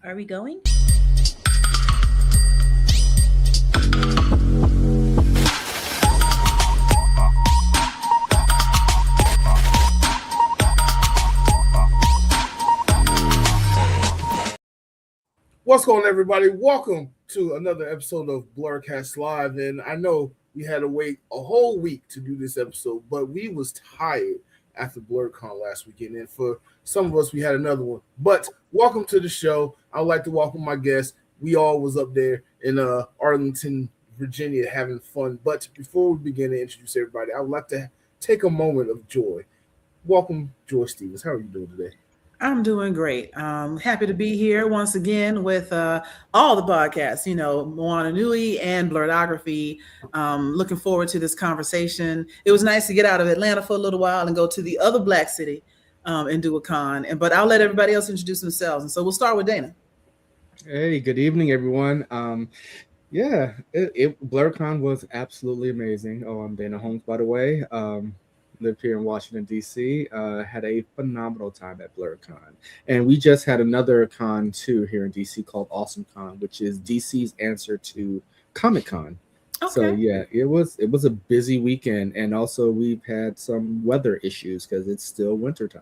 Are we going? What's going on, everybody? Welcome to another episode of Blerdkast Live. And I know we had to wait a whole week to do this episode, but we was tired after BlerDCon last weekend. And for some of us, we had another one. But welcome to the show. I'd like to welcome my guests. We all was up there in Arlington, Virginia, having fun. But before we begin to introduce everybody, I would like to take a moment of joy. Welcome, Joy Stevens. How are you doing today? I'm doing great. Happy to be here once again with all the podcasts, Moana Nui and Blerdography. Looking forward to this conversation. It was nice to get out of Atlanta for a little while and go to the other Black city and do a con. But I'll let everybody else introduce themselves. And so we'll start with Dana. Hey, good evening, everyone. BlerDCon was absolutely amazing. Oh, I'm Dana Holmes, by the way. Live here in Washington, D.C., had a phenomenal time at BlerDCon. And we just had another con, too, here in D.C. called Awesome Con, which is D.C.'s answer to Comic-Con. Okay. So, yeah, it was a busy weekend. And also we've had some weather issues because it's still wintertime.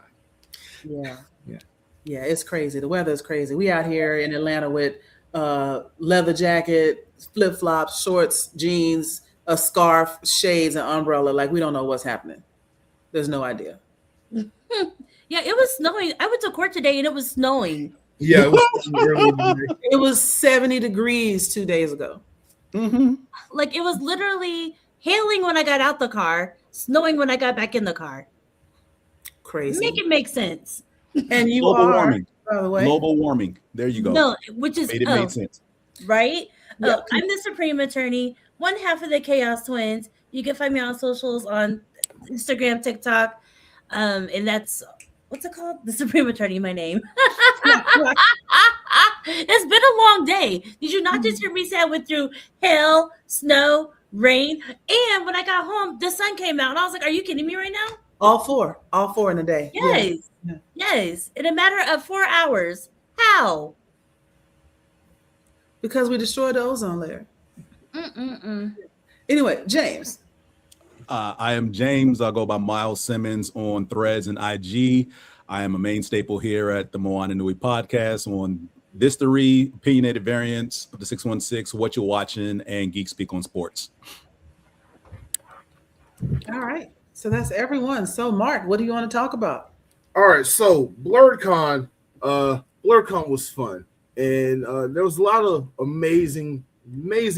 Yeah, it's crazy. The weather is crazy. We out here in Atlanta with leather jacket, flip-flops, shorts, jeans, a scarf, shades, and umbrella. Like, we don't know what's happening. There's no idea. Yeah, it was snowing. I went to court today and it was snowing. Yeah, it was 70 degrees 2 days ago. Mm-hmm. Like, it was literally hailing when I got out the car, snowing when I got back in the car. Crazy. Make it make sense. And you global are, warming. By the way. Global warming. There you go. No, which is made sense. Right? Yep. I'm the Supreme Attorney, one half of the Chaos Twins. You can find me on socials on Instagram, TikTok, and that's what's it called? The Supreme Attorney, my name. It's been a long day. Did you not just hear me say I went through hell, snow, rain, and when I got home, the sun came out, and I was like, "Are you kidding me right now?" All four in a day. Yes, in a matter of 4 hours. How? Because we destroyed the ozone layer. Anyway, James. I am James. I go by Miles Simmons on Threads and IG. I am a main staple here at the Moana Nui podcast on This Theory, Opinionated Variants of the 616, What You're Watching, and Geek Speak on Sports. All right. So that's everyone. So, Mark, what do you want to talk about? All right. So, BlerDCon was fun. And there was a lot of amazing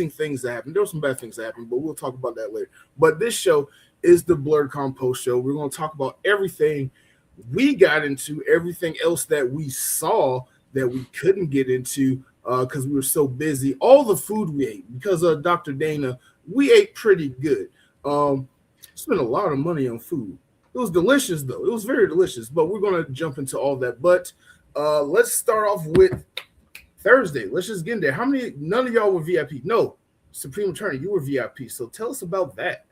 things that happened. There were some bad things that happened, but we'll talk about that later. But this show is the BlerDCon post show. We're going to talk about everything we got into, everything else that we saw that we couldn't get into because we were so busy. All the food we ate, because of Dr. Dana, we ate pretty good. Spent a lot of money on food. It was delicious, though. It was very delicious, but we're going to jump into all that. But let's start off with Thursday. Let's just get in there. None of y'all were VIP? No, Supreme Attorney, you were VIP. So tell us about that.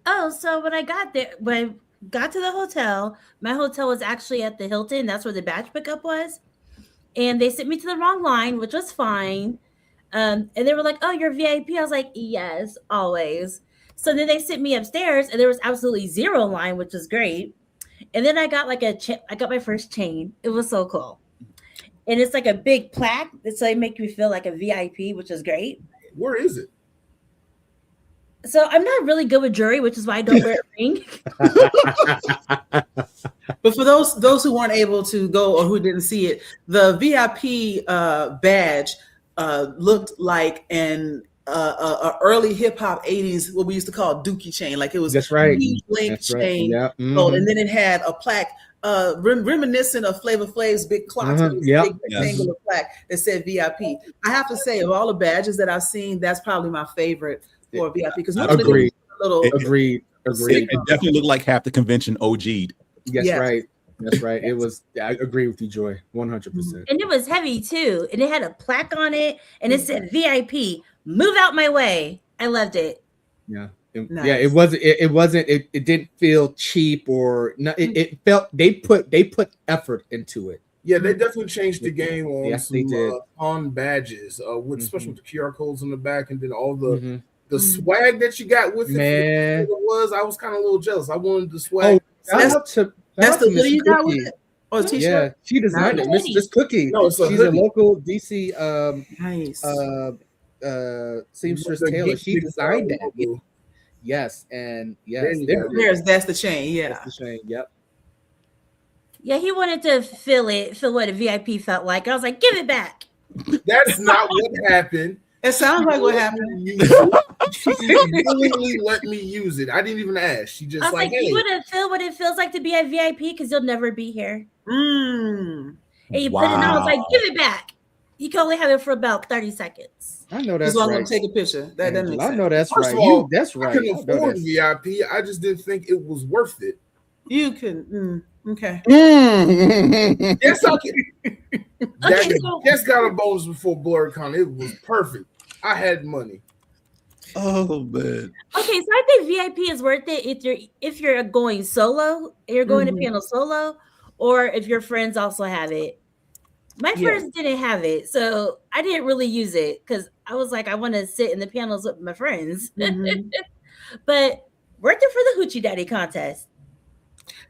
Oh, so when I got there, when I got to the hotel, my hotel was actually at the Hilton. That's where the badge pickup was. And they sent me to the wrong line, which was fine. And they were like, "Oh, you're VIP." I was like, "Yes, always." So then they sent me upstairs and there was absolutely zero line, which was great. And then I got I got my first chain. It was so cool. And it's like a big plaque that's like make me feel like a VIP, which is great. Where is it? So I'm not really good with jewelry, which is why I don't wear a ring. But for those who weren't able to go or who didn't see it, the VIP badge looked like an early hip hop 80s, what we used to call Dookie chain. Like it was that's right. link chain. Right. Yeah. Mm-hmm. And then it had a plaque reminiscent of Flavor Flav's big clock. Big rectangular plaque that said VIP. I have to say, of all the badges that I've seen, that's probably my favorite for VIP. Because agreed. Agreed. It definitely looked like half the convention OG'd. Yes. Right. That's right. It was. I agree with you, Joy. 100%. And it was heavy too. And it had a plaque on it, and it said VIP. Move out my way. I loved it. Yeah. Nice. Yeah. It wasn't. It didn't feel cheap or no. It felt they put effort into it. Yeah, they definitely changed the game on Yes, they some did. on badges, with especially with the QR codes on the back, and then all the Mhm. swag that you got with it. Man. I was kind of a little jealous. I wanted the swag. That's the hoodie you got with it, or a Yeah, t-shirt. she designed it. Miss Cookie. No, it's a She's hoodie. a local DC Nice. seamstress The tailor. Geek She designed that. logo. Yes, and There yes, you they're go. That's the chain. Yeah. That's the shame. Yep. Yeah, he wanted to feel what a VIP felt like. I was like, give it back. That's not what happened. It sounds like what happened. She willingly let me use it. I didn't even ask. She just I was like, hey. you want to feel what it feels like to be a VIP because you'll never be here. Mm. And you put it on. I was like, give it back. You can only have it for about 30 seconds. I know that's As long as right. I'm take a picture. That Angela, makes I sense. know that's First right. of all, That's I right. couldn't I know afford that's- VIP. I just didn't think it was worth it. You can. Okay. Yes, I can. Okay, so- Just got a bonus before BlerDCon. It was perfect. I had money. Oh man. Okay, so I think VIP is worth it if you're going solo, you're going to panel solo, or if your friends also have it. My friends didn't have it, so I didn't really use it because I was like, I want to sit in the panels with my friends. But worth it for the Hoochie Daddy contest.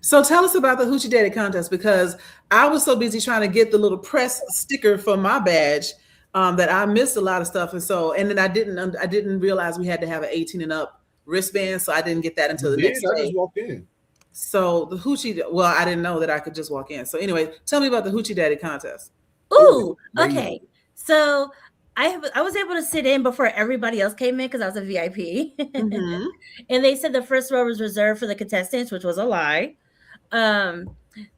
So tell us about the Hoochie Daddy contest, because I was so busy trying to get the little press sticker for my badge that I missed a lot of stuff, and then I didn't realize we had to have an 18 and up wristband, so I didn't get that until the next I day. just walked in. So the Hoochie, well, I didn't know that I could just walk in. So anyway, tell me about the Hoochie Daddy contest. Ooh, okay. So I was able to sit in before everybody else came in because I was a VIP. And they said the first row was reserved for the contestants, which was a lie.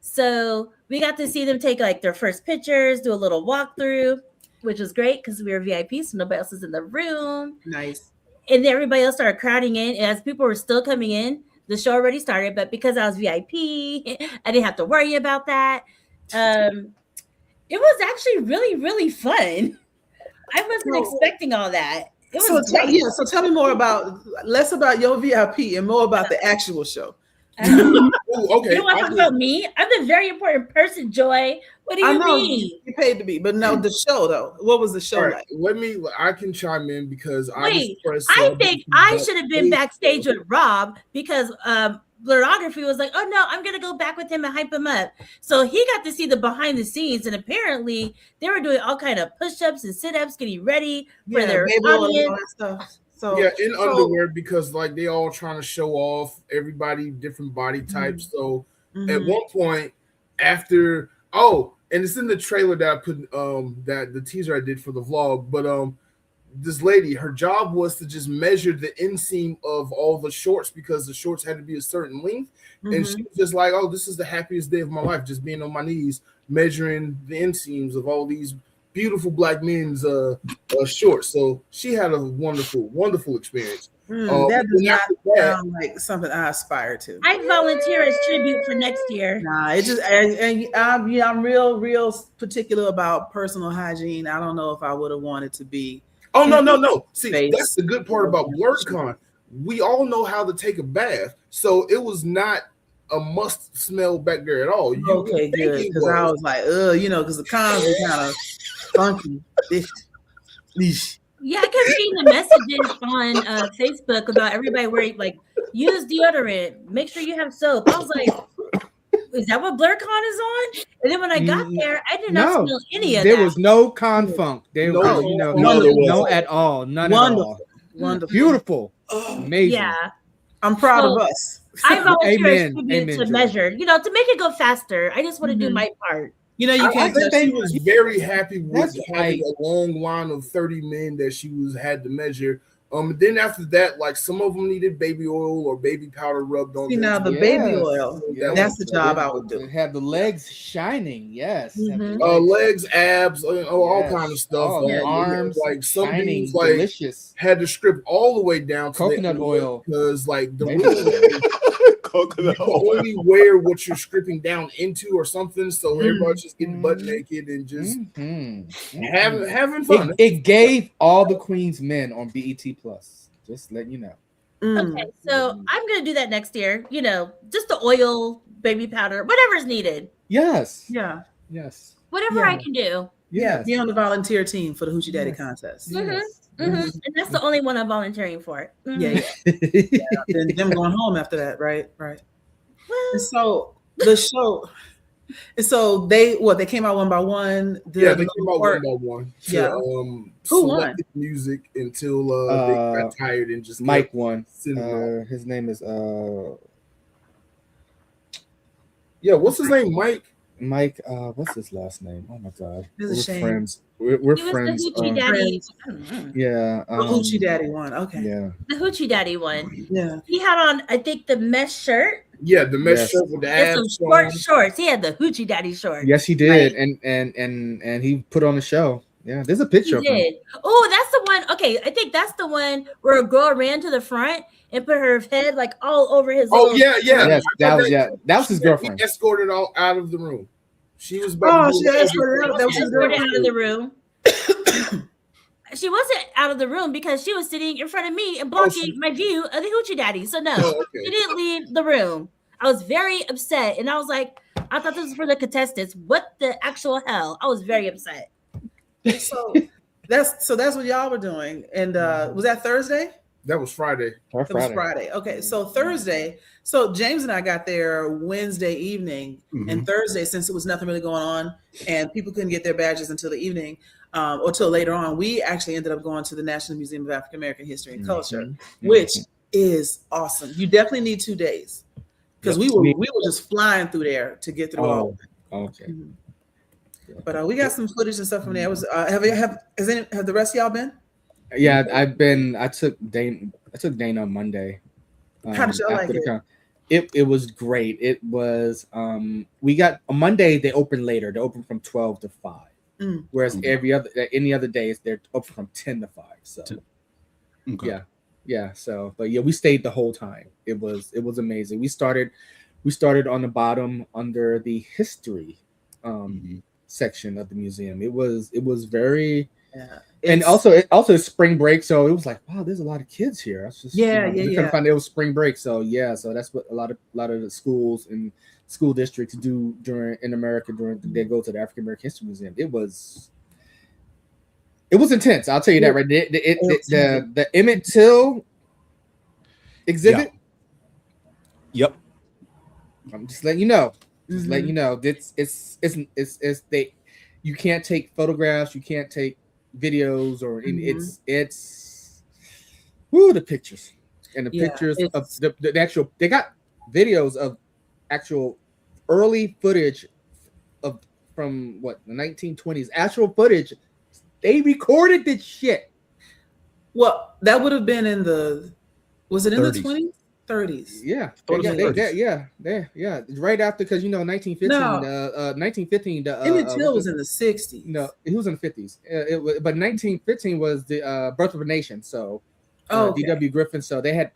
So we got to see them take like their first pictures, do a little walkthrough, which was great because we were VIP, so nobody else was in the room. Nice. And then everybody else started crowding in. And as people were still coming in, the show already started. But because I was VIP, I didn't have to worry about that. It was actually really, really fun. I wasn't expecting all that. It was great. So tell me less about your VIP and more about the actual show. Ooh, okay. You want to talk about me? I'm a very important person, Joy. What do you mean? You paid to be, but no, the show though. What was the show like? I can chime in because I think I should have been backstage with Rob because BlerDography was like, oh no, I'm gonna go back with him and hype him up. So he got to see the behind the scenes, and apparently they were doing all kind of push-ups and sit-ups, getting ready for their audience. All that stuff. So in underwear, because like they all trying to show off everybody different body types. So at one point after and it's in the trailer that I put that the teaser I did for the vlog, but this lady, her job was to just measure the inseam of all the shorts because the shorts had to be a certain length. And she was just like, oh, this is the happiest day of my life, just being on my knees measuring the inseams of all these beautiful black men's shorts. So she had a wonderful experience. That does not sound like something I aspire to. I volunteer as tribute for next year. Nah, it just I'm real particular about personal hygiene. I don't know if I would have wanted to be. Oh no. See, that's the good part about BlerDCon. We all know how to take a bath, so it was not a must smell back there at all. Okay, good. Because I was like, because the cons are kind of funky. Yeah, I kept seeing the messages on Facebook about everybody wearing like use deodorant, make sure you have soap. I was like, is that what BlerDCon is on? And then when I got there, I did not smell any of that. There was no con funk. No at all. None at all. Wonderful. Beautiful. Amazing. Yeah. I'm proud of us. I volunteer as tribute to measure, to make it go faster. I just want to do my part. You can't. She was very happy with having a long line of 30 men that she had to measure. Then after that, like some of them needed baby oil or baby powder rubbed on. Now the baby oil, that's the job I would do. Have the legs shining, yes. Legs, abs, all kind of stuff. Arms, like some shining, dudes, like delicious. had to strip all the way down to coconut oil because like the you can only wear what you're stripping down into or something. So everybody's just getting butt naked and just having fun. It gave all the Queen's men on BET Plus. Just letting you know. Okay, so I'm gonna do that next year. Just the oil, baby powder, whatever's needed. Yes. Yeah. Yes. Whatever Yeah. I can do. Yeah, Yes. be on the volunteer team for the Hoochie Daddy Yes. contest. Yes. And that's the only one I'm volunteering for. Yeah, yeah. Then them going home after that, right? Right. And so the show, and so they came out one by one. Yeah, they came out one by one to Yeah. Who won? select the music until they got tired and just Mike won. sending them out. His name is Yeah, what's his name? Mike. What's his last name? Oh my god, It's a we're shame. friends. We're He was friends. the Hoochie Daddy. I don't know. Yeah. The Hoochie Daddy won. Okay. Yeah. The Hoochie Daddy one. Yeah. He had on, I think, the mesh shirt Yeah, the mesh Yes. shirt with the and some abs short on. shorts. He had the Hoochie Daddy shorts. Yes, he did, and he put on the show. Yeah, there's a He picture of him. did. Oh, that's the one. Okay, I think that's the one where a girl ran to the front and put her head like all over his. Oh little- yeah. Yes, that was his girlfriend. He escorted all out of the room. She was Oh, about to she do escorted everything. out. That was his escorted girlfriend. out of the room. She wasn't out of the room because she was sitting in front of me and blocking my view of the Hoochie Daddy. So no, Oh, okay. she didn't leave the room. I was very upset, and I was like, I thought this was for the contestants. What the actual hell? I was very upset. So that's what y'all were doing. And was that Thursday? That was Friday. It was Friday. Okay, so Thursday. So James and I got there Wednesday evening, and Thursday, since it was nothing really going on, and people couldn't get their badges until the evening or till later on, we actually ended up going to the National Museum of African American History and Culture, which is awesome. You definitely need 2 days because we were just flying through there to get through all of it. Okay. But we got some footage and stuff from there. It was have the rest of y'all been? Yeah, I took Dana on Monday. How did y'all like it? It was great. It was we got on Monday they opened later. They opened from 12 to 5. Whereas any other days they're open from 10 to 5. So yeah. So but yeah, we stayed the whole time. It was amazing. We started on the bottom under the history section of the museum. It was very and also it's spring break, so it was like, wow, there's a lot of kids here. That's just we couldn't find it was spring break, so that's what a lot of the schools and school districts do in America during they go to the African American History Museum. It was intense. I'll tell you that right. The Emmett Till exhibit. Yep. I'm just letting you know. Just letting you know. It's they. You can't take photographs. You can't take videos or it's the pictures and the pictures of the actual. They got videos of actual early footage from the 1920s. Actual footage. They recorded this shit. Well, that would have been in the. Was it in 30s. the 20s? 30s. Yeah. Yeah. Right after, because 1915. Emmett Till was in the 60s. No, he was in the 50s. But 1915 was the Birth of a Nation. So, D.W. Griffin. So they had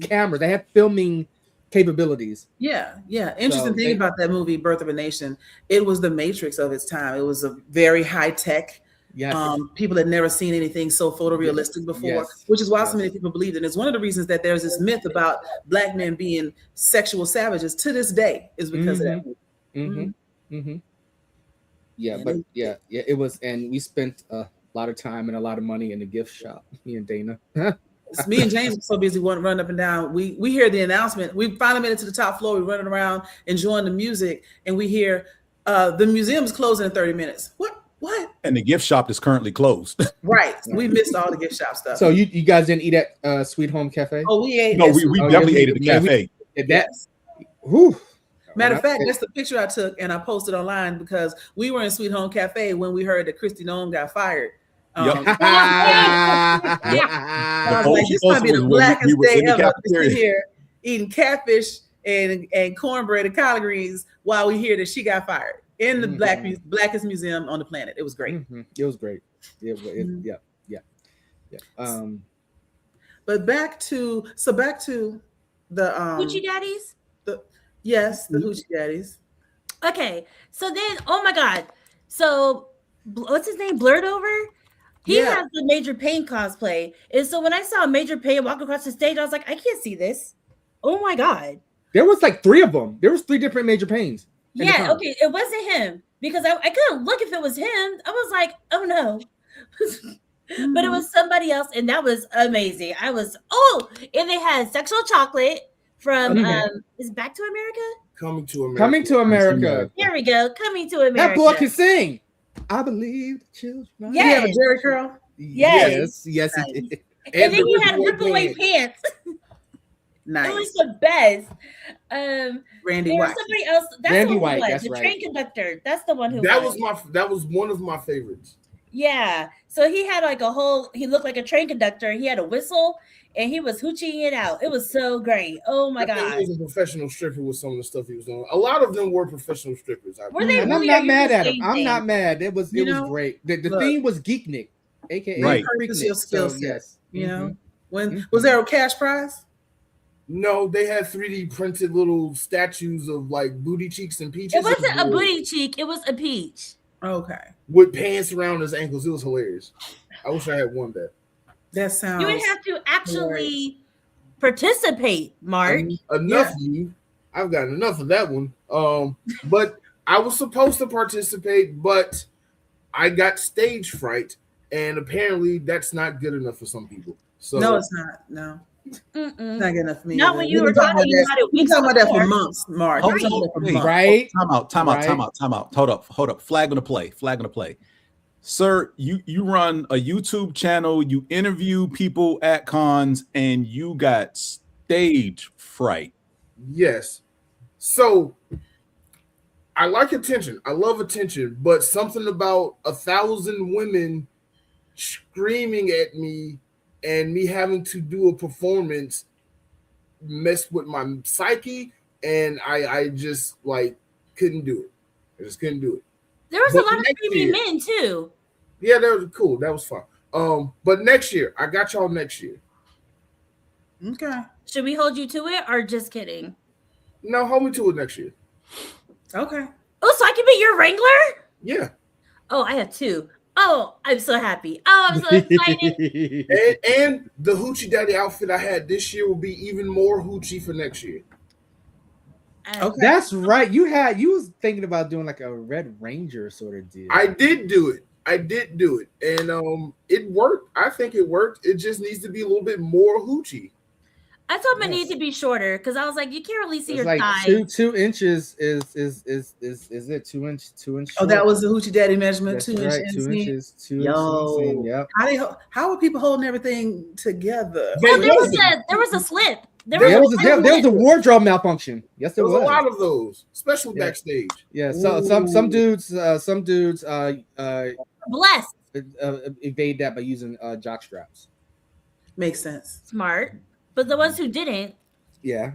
cameras. They had filming capabilities. Yeah. Interesting thing about that movie, Birth of a Nation, it was the Matrix of its time. It was a very high tech. Yes. People had never seen anything so photorealistic before, which is why so many people believed it. And it's one of the reasons that there's this myth about Black men being sexual savages to this day is because of that movie. Yeah, but it was, and we spent a lot of time and a lot of money in the gift shop. Me and Dana. Me and James were so busy running up and down. We hear the announcement. We finally made it to the top floor. We're running around enjoying the music, and we hear the museum is closing in 30 minutes. What? And the gift shop is currently closed. Right. We missed all the gift shop stuff. So you guys didn't eat at Sweet Home Cafe? Oh, we ate. No, we definitely ate at the cafe. Matter of fact, that's the picture I took and I posted online because we were in Sweet Home Cafe when we heard that Christy Nome got fired. I was like, this might be the blackest day ever to sit here eating catfish and cornbread and collard greens while we hear that she got fired in the blackest museum on the planet. It was great. It was great. Yeah. But back to the Hoochie Daddies. the Hoochie Daddies. Okay, so then, oh my God, so what's his name? Blurred Over. He has the Major Payne cosplay, and so when I saw Major Payne walk across the stage, I was like, I can't see this. Oh my God. There was like 3 of them. There was 3 different Major Paynes. Yeah, okay, it wasn't him. because I couldn't look if it was him. I was like, oh no. But it was somebody else, and that was amazing. And they had sexual chocolate from is Back to America? Coming to America. Coming to America. Here we go. Coming to America. That boy can sing. I believe the children. Yes. You have a Jerry curl? Yes. Yes, Nice. he did. And then he had rip away pants. Nice. It was the best. Randy there was White. somebody else. That's Randy the one White, who won. that's The right. train conductor. That's the one who That won. was one of my favorites. Yeah. So he had like he looked like a train conductor. He had a whistle and he was hoochieing it out. It was so great. Oh my I think God. he was a professional stripper with some of the stuff he was doing. A lot of them were professional strippers. Were they And really, I'm not or you mad just at him. saying I'm things? not mad. It was great. The look. theme was Geeknik, aka Right. Purpose your Freaknik. skill So, set. yes. You know, Mhm. when was there a cash prize? No, they had 3D printed little statues of like booty cheeks and peaches. It wasn't a was booty cheek. It was a peach. Okay, with pants around his ankles. It was hilarious. I wish I had won that. that sounds. You would have to actually participate, Mark. Enough of you. I've got enough of that one. But I was supposed to participate, but I got stage fright, and apparently that's not good enough for some people. So No, it's not. No, Mm-mm. not good enough for me. Not either. when We've you been were talking talking that. about it We've been weeks talking about that for before. months, Mark. Hold We've been talking about that for months. Right? Time out. Hold up. Flag on the play. Sir, you run a YouTube channel, you interview people at cons, and you got stage fright. yes. So I like attention. I love attention, but something about 1,000 women screaming at me and me having to do a performance messed with my psyche, and I just like couldn't do it. I just couldn't do it. There was But a lot of next screaming year- men too. Yeah, that was cool. That was fun. But next year, I got y'all next year. Okay. Should we hold you to it or just kidding? No, hold me to it next year. Okay. Oh, so I can be your wrangler? Yeah. Oh, I have two. Oh, I'm so happy. Oh, I'm so excited. And the Hoochie Daddy outfit I had this year will be even more hoochie for next year. Okay. That's right. You was thinking about doing like a Red Ranger sort of deal. I did do it. And it worked. I think it worked. It just needs to be a little bit more hoochie. I told him I Yes. need to be shorter because I was like, you can't really see It's your like thigh. 2 inches is it 2 inch Oh, short? that was the Hoochie Daddy measurement. That's 2 inch right, 2 inseam. inches, 2 Yo. inches. Yep. How are people holding everything together? Well, there was a slip. There There was was a wardrobe malfunction. Yes, There there was was. a lot of those, especially Yeah. backstage. Yeah, so some dudes blessed. evade that by using jock straps. Makes sense. Smart. But the ones who didn't, Yeah,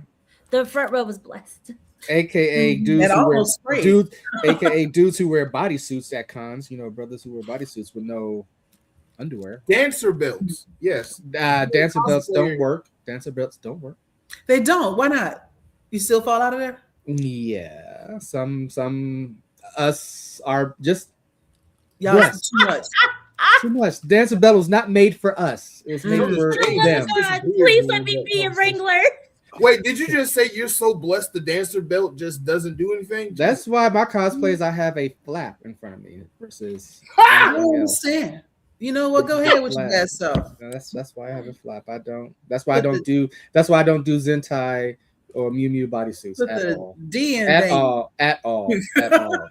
the front row was blessed. aka Mhm. dudes That who wear almost sprayed. aka dudes who wear bodysuits at cons. You know, brothers who wear bodysuits with no underwear. Dancer belts. Yes. Dancer belts cosplay. don't work. Dancer belts don't work. They don't. Why not? You still fall out of there? Yeah, some us are just Y'all Yes. too much. too much. Dancer belt was not made for us. It was made Mhm. for Oh them. my God, please let me be a wrangler. Wait, did you just say you're so blessed the dancer belt just doesn't do anything? That's why my cosplays I have a flap in front of me versus I don't anything else. understand. You know what? Go ahead with your Flat. bad stuff. No, that's why I have a flap. I don't. That's why I don't do Zentai or Mew Mew bodysuits Put at the all. D in At thing. all. At all. At all.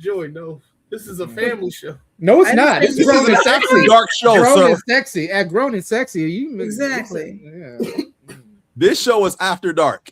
Joey, no. This is a family show. No, it's I not. This is understand. grown and sexy. Dark show, Grown sir. and sexy. At grown and sexy. You Exactly. Yeah. This show is after dark.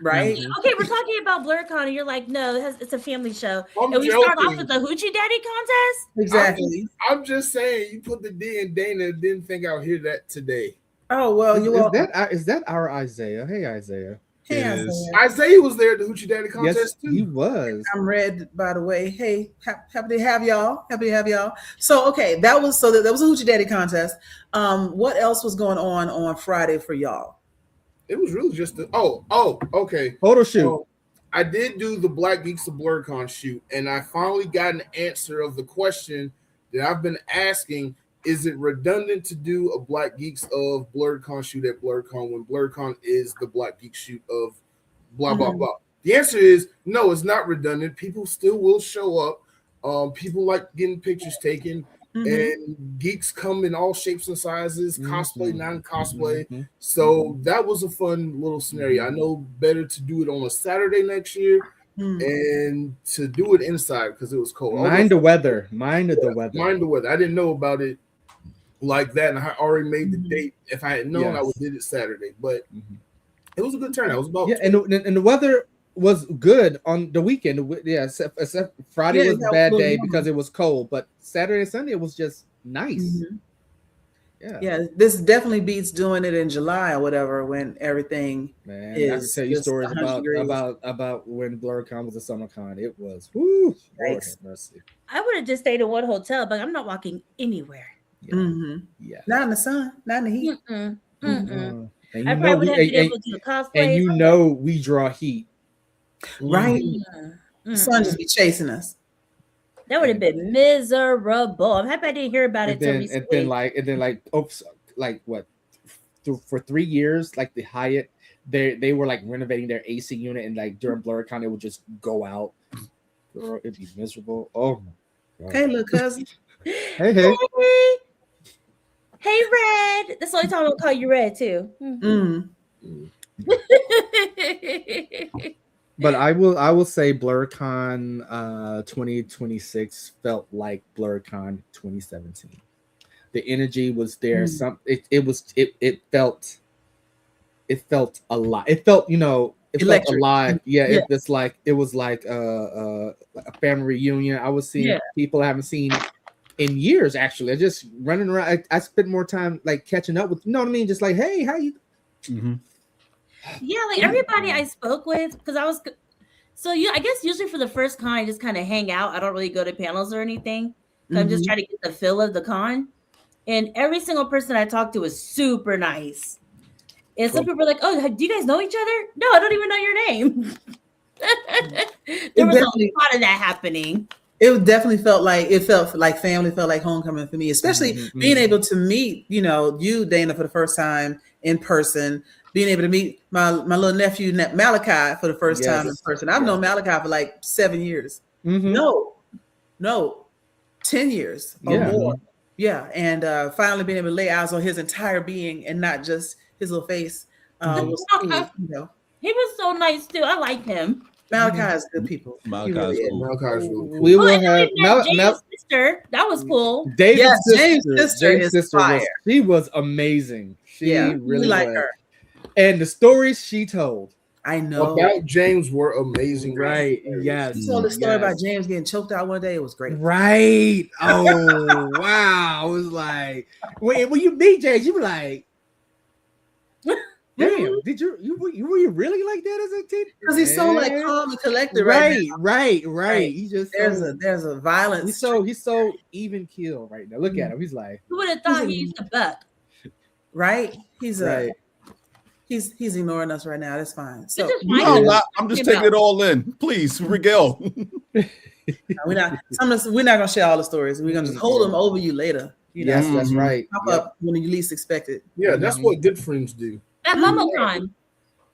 Right? Okay, we're talking about BlerDCon, and you're like, no, it's a family show. I'm And we start off joking. with the Hoochie Daddy contest. Exactly. I'm just saying, you put the D in Dana, didn't think I'll hear that today. Oh well, you will. Is that our Isaiah? Hey, Isaiah. Hey, It Isaiah. is. Isaiah was there at the Hoochie Daddy Yes, contest he too. was. I'm Red, by the way. Hey, happy to have y'all. Happy to have y'all. So, okay, that was a Hoochie Daddy contest. What else was going on Friday for y'all? It was really just okay. Photo shoot. So, I did do the Black Geeks of BlerDCon shoot, and I finally got an answer of the question that I've been asking. Is it redundant to do a Black Geeks of BlerDCon shoot at BlerDCon when BlerDCon is the Black Geek shoot of blah, blah, blah? The answer is no, it's not redundant. People still will show up. People like getting pictures taken, and geeks come in all shapes and sizes, cosplay, non-cosplay. So that was a fun little scenario. I know better to do it on a Saturday next year and to do it inside because it was cold. Mind the weather. Mind the weather. Mind the weather. I didn't know about it like that, and I already made the date. If I had known, I would did it Saturday, but it was a good turnout. It was about and the weather was good on the weekend. Yeah, except Friday was a bad day because it was cold, but Saturday and Sunday it was just nice. Yeah, this definitely beats doing it in July or whatever when everything is. I can tell you stories about when BlerDCon was a summer con. It was whoo, Lord have mercy. I would have just stayed in one hotel, but I'm not walking anywhere. Yeah, not in the sun, not in the heat. And I probably would have been able to do a cosplay. And you know we draw heat, right? The sun just be chasing us. That would have been miserable. I'm happy I didn't hear about it until recently. And then what? For 3 years, like the Hyatt, they were like renovating their AC unit, and like during BlerDCon, it would just go out. Girl, it'd be miserable. Oh my God. Hey, little cousin. Hey. Hey, Red. That's the only time I'll call you Red too. But I will say BlerDCon 2026 felt like BlerDCon 2017. The energy was there. It felt alive. It felt, felt alive. Yeah, it was like a family reunion. I was seeing people I haven't seen in years. Actually, I just running around. I spent more time like catching up with. You know what I mean? Just like, hey, how you? Yeah, like everybody I spoke with, because I guess usually for the first con I just kind of hang out. I don't really go to panels or anything. I'm just trying to get the feel of the con. And every single person I talked to was super nice. And some people were like, "Oh, do you guys know each other?" No, I don't even know your name. There was a lot of that happening. It definitely felt like family, felt like homecoming for me, especially being able to meet, you, Dana, for the first time in person. Being able to meet my little nephew Malachi for the first time in person. I've known Malachi for like 7 years. No, 10 years or more. Yeah, and finally being able to lay eyes on his entire being and not just his little face. Was cool, He was so nice too. I like him. Malachi is good people. Malachi is cool. Malachi is really cool. We will have James' sister. That was cool. James' sister is fire. She was amazing. She really like was. her. And the stories she told, I know, about James were amazing. Right? Yes. She told the story about James getting choked out one day. It was great. Right. Oh wow! I was like, when you meet James, you were like, damn, were you really like that as a kid? Because he's so like calm and collected, right? Right. He just there's a violence. He's so even keel right now. Look at him. He's like, who would have thought he used to buck? Right. He's ignoring us right now. That's fine. So I'm just taking it all in. Please, regale. We're not gonna share all the stories. We're gonna just hold them over you later. Yes, that's right. Pop up when you least expect it. Yeah, that's what good friends do. At MamaCon.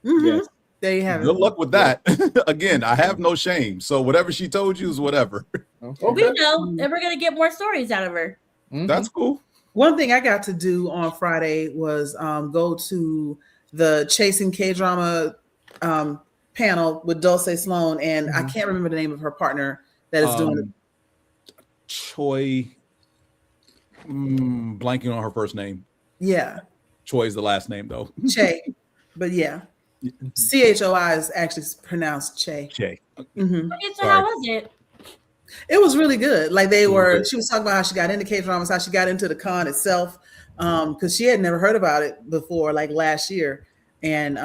Yes. There you have it. Good luck with that. Again, I have no shame. So whatever she told you is whatever. Okay. We know, and we're gonna get more stories out of her. That's cool. One thing I got to do on Friday was go to the Chasing K-Drama panel with Dulce Sloan, and I can't remember the name of her partner that is doing it. Choi, blanking on her first name. Yeah. Choi is the last name though. Che, but yeah. CHOI is actually pronounced Che. Che. Okay, so how was it? It was really good. Like she was talking about how she got into K-dramas, how she got into the con itself, because she had never heard about it before, like last year. And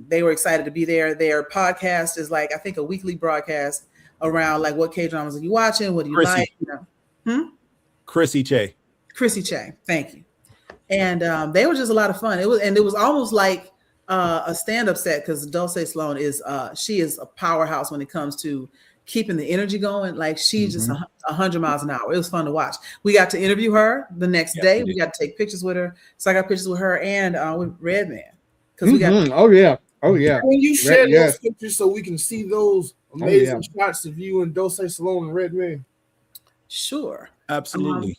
they were excited to be there. Their podcast is like, I think, a weekly broadcast around like what K-dramas are you watching? What do you like? Chrissy Che. Chrissy Che. Thank you. And they were just a lot of fun. It was almost like a stand-up set because Dulce Sloan she is a powerhouse when it comes to keeping the energy going. Like she's just 100 miles an hour. It was fun to watch. We got to interview her the next day. We got to take pictures with her. So I got pictures with her and with Redman because we got. Oh yeah. When you share Yeah. those pictures so we can see those amazing shots of you and Dulce Salon and Redman. Sure. Absolutely.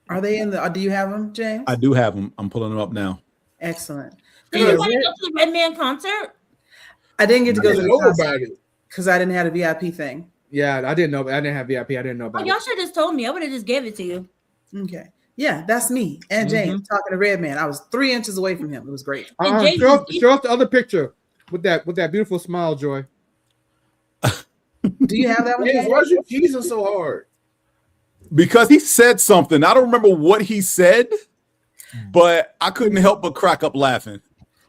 Are they in the? Do you have them, James? I do have them. I'm pulling them up now. Excellent. Did you want to go to the Redman concert? I didn't get to go to the concert about it because I didn't have a VIP thing. Yeah, I didn't know. I didn't have VIP. I didn't know about Y'all should have just told me. I would have just gave it to you. Okay. Yeah, that's me and James talking to Redman. I was 3 inches away from him. It was great. Show us the other picture with that beautiful smile, Joy. Do you have that one? Yes, why you teasing so hard? Because he said something. I don't remember what he said, but I couldn't help but crack up laughing.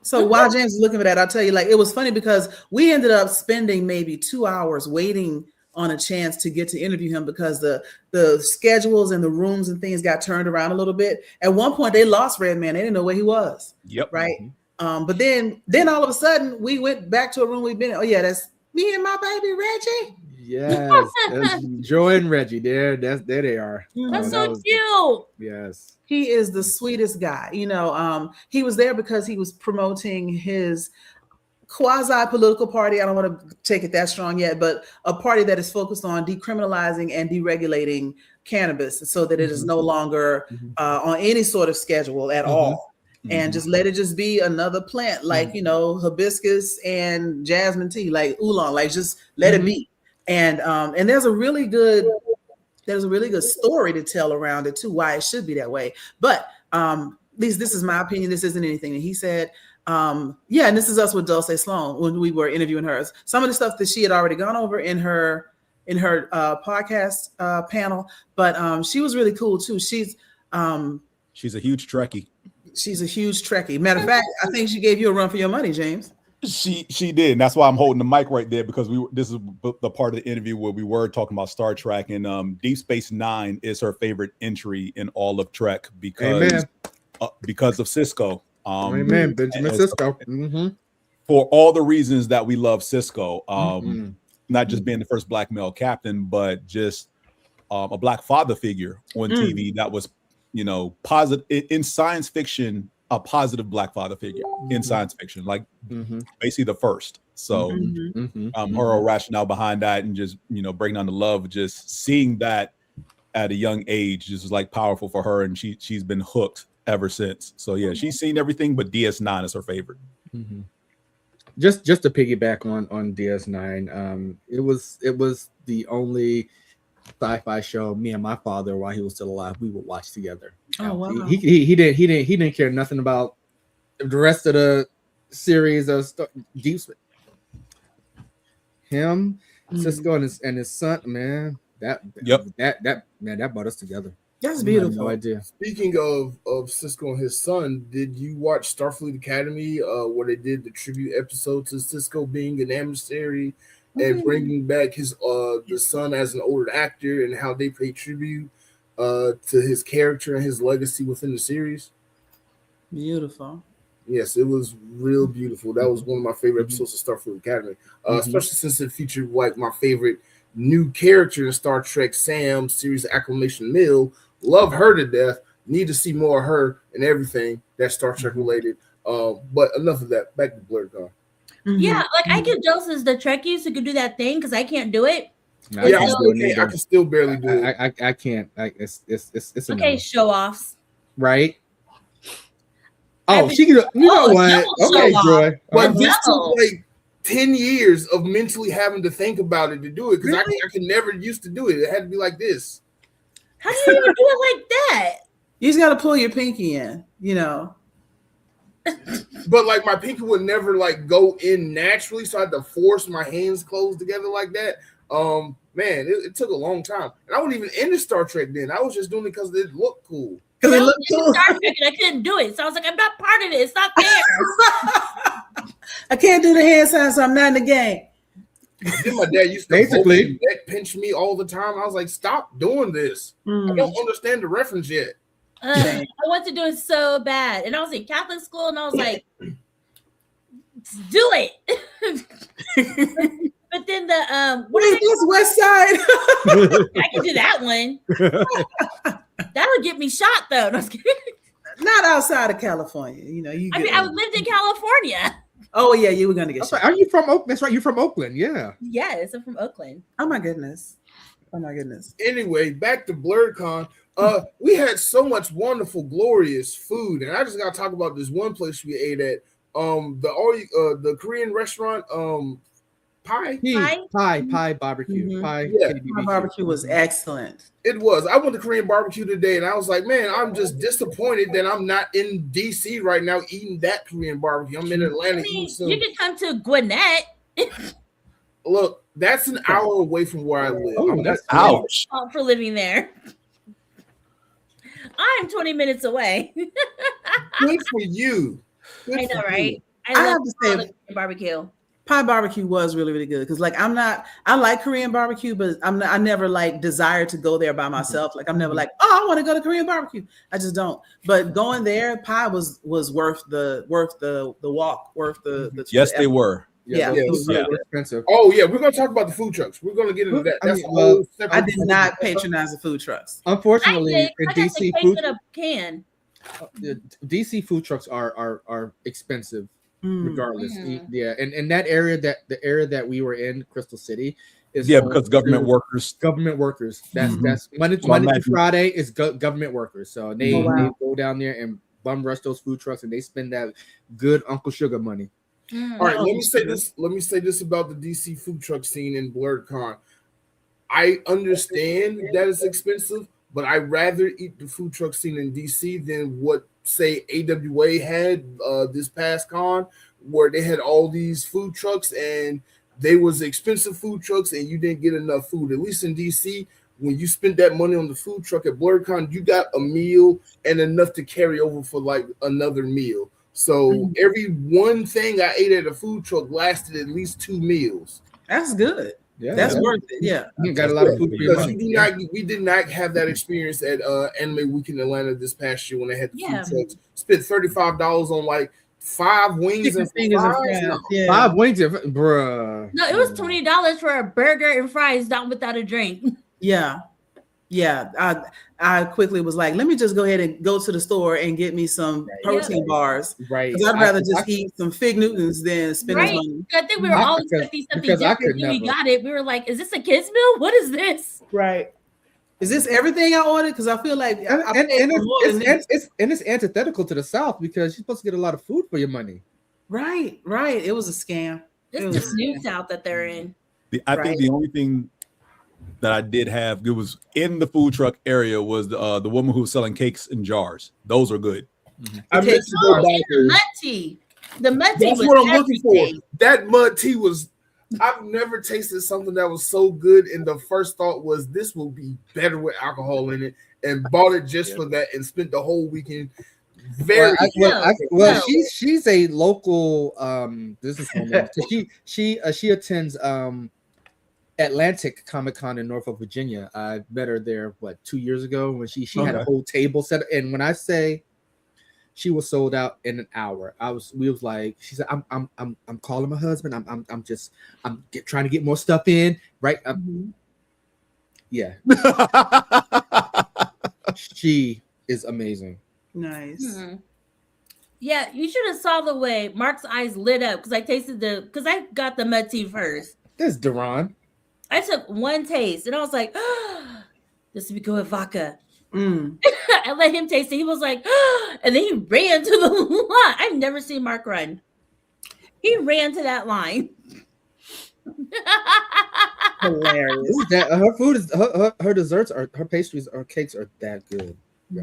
So while James is looking for that, I'll tell you, like, it was funny because we ended up spending maybe 2 hours waiting on a chance to get to interview him because the schedules and the rooms and things got turned around a little bit. At one point, they lost Redman. They didn't know where he was. Yep. Right. But then all of a sudden, we went back to a room we've been in. Oh, yeah, that's me and my baby Reggie. Yes, Joy and Reggie. There they are. That's so cute. Yes, he is the sweetest guy. You know, he was there because he was promoting his quasi-political party. I don't want to take it that strong yet, but a party that is focused on decriminalizing and deregulating cannabis, so that it is no longer on any sort of schedule at all. And just let it just be another plant, like hibiscus and jasmine tea, like oolong, like just let it be. And there's a really good story to tell around it too, why it should be that way. But at least this is my opinion. This isn't anything that he said. And this is us with Dulce Sloan when we were interviewing her. Some of the stuff that she had already gone over in her podcast panel, but she was really cool too. She's a huge Trekkie. She's a huge Trekkie. Matter of fact, I think she gave you a run for your money, James. She did. And that's why I'm holding the mic right there, because this is the part of the interview where we were talking about Star Trek, and Deep Space Nine is her favorite entry in all of Trek because of Cisco. Amen. Benjamin Cisco. For all the reasons that we love Cisco, not just being the first black male captain, but just a black father figure on TV that was, positive in science fiction, a positive black father figure in science fiction, like basically the first. So her rationale behind that, and just, breaking down the love, just seeing that at a young age just was like powerful for her. And she's been hooked ever since. So yeah, she's seen everything, but DS9 is her favorite. Just to piggyback on DS9, it was the only sci-fi show me and my father, while he was still alive, we would watch together. Oh wow. He didn't care nothing about the rest of the series of Deep Space. Him, Cisco, and his son, man. That brought us together. That's beautiful. No idea. Speaking of Cisco and his son, did you watch Starfleet Academy, where they did the tribute episode to Cisco being an emissary and bringing back his the son as an older actor, and how they pay tribute to his character and his legacy within the series? Beautiful. Yes, it was real beautiful. That was one of my favorite episodes of Starfleet Academy, especially since it featured like my favorite new character in Star Trek, Sam, series Acclamation Mill. Love her to death. Need to see more of her and everything that's Star Trek related. But enough of that. Back to BlerDCon. Yeah, like I give Joseph the Trekkies who could do that thing because I can't do it. No, yeah, I can still barely do it. I can't. It's okay, show offs. Right. Oh, she can. You know what? Okay, Joy. But this took like 10 years of mentally having to think about it to do it, because I could never used to do it. It had to be like this. How do you even do it like that? You just got to pull your pinky in, But like my pinky would never like go in naturally, so I had to force my hands closed together like that. Man, it took a long time, and I wasn't even into Star Trek then. I was just doing it because it looked cool. Because it looked cool. Star Trek, and I couldn't do it, so I was like, I'm not part of it. It's not fair. I can't do the hand sign, so I'm not in the game. Then my dad used to basically neck pinch me all the time. I was like, stop doing this. I don't understand the reference yet. I wanted to do it so bad, and I was in Catholic school, and I was like, do it. But then the what is this, West Side? I can do that one. That would get me shot though. No, I was kidding. not outside of California. You know, I mean, I lived in California. Oh yeah, you were gonna get shot. Are you from Oakland? That's right, you're from Oakland. Yeah. Yes, I'm from Oakland. Oh my goodness. Oh my goodness. Anyway, back to BlerDCon. We had so much wonderful, glorious food, and I just gotta talk about this one place we ate at. The Korean restaurant, Pie Barbecue. Mhm. Pie Yeah. My barbecue was excellent. It was. I went to Korean barbecue today, and I was like, man, I'm just disappointed that I'm not in DC right now eating that Korean barbecue. I'm in Atlanta I mean, eating some. you can come to Gwinnett. Look, that's an hour away from where I live. Oh, that's Ouch. For living there. I'm 20 minutes away. good for you. Good I for know, you. right? I love have to say- Korean barbecue. Pie barbecue was really, really good because like I like Korean barbecue, but I never like desire to go there by myself. Like I'm never like, oh, I want to go to Korean barbecue. I just don't. But going there, Pie was worth the walk, worth the Yes, the they effort. were. Yeah. it was Yeah. expensive. Oh yeah, we're gonna talk about the food trucks. We're gonna get into that. I That's mean, a whole separate. I did not patronize the food trucks. Unfortunately, I in got the DC cake food in a can. DC food trucks are expensive regardless. Mhm. Yeah, and that area the area that we were in, Crystal City, is Yeah, home because government to workers. government workers. That's Mhm. that's Monday So to imagine- Friday is government workers. So they, Oh, wow. they go down there and bum rush those food trucks, and they spend that good Uncle Sugar money. Mm. All right, let me say this. Let me say this about the DC food truck scene in BlerDCon. I understand that it's expensive, but I'd rather eat the food truck scene in DC than what say AWA had this past con, where they had all these food trucks and they was expensive food trucks and you didn't get enough food. At least in DC, when you spent that money on the food truck at BlerDCon, you got a meal and enough to carry over for like another meal. So every one thing I ate at a food truck lasted at least 2 meals. That's good. Yeah, That's worth it. Yeah. You got a lot of food for your Because money. we did not have that experience at Anime Week in Atlanta this past year when they had the Yeah. food trucks. Spent $35 on like 5 wings Chicken and fingers and fries. fries. No. Yeah. 5 wings, bruh. No, it was $20 for a burger and fries, not without a drink. Yeah. Yeah. I quickly was like, let me just go ahead and go to the store and get me some protein bars. Right. Because I'd rather just eat some Fig Newtons than spend this Right. money. I think we were all expecting something different when we got it. We were like, is this a kid's meal? What is this? Right. Is this everything I ordered? Because I feel like I paid for more than this. It's antithetical to the South because you're supposed to get a lot of food for your money. Right. It was a scam. It It's was the new South that they're in. I think the only thing that I did have, it was in the food truck area, was the woman who was selling cakes in jars. Those are good. I meant to go back The there. mud tea. The mud tea That's was what I'm looking for. everything. That mud tea was. I've never tasted something that was so good, and the first thought was this will be better with alcohol in it, and bought it just for that, and spent the whole weekend. Very She's a local businesswoman. So she attends Atlantic Comic Con in Norfolk, Virginia. I met her there 2 years ago when she had a whole table set, and when I say she was sold out in an hour, she said, I'm calling my husband. I'm trying to get more stuff in, right? Yeah. She is amazing. Nice. Yeah, you should have saw the way Mark's eyes lit up because I got the mud tea first. There's Duran. I took one taste and I was like, this would be good with vodka. I let him taste it. He was like, and then he ran to the line. I've never seen Mark run. He ran to that line. Hilarious. Her food is her desserts her pastries, her cakes are that good. Yeah.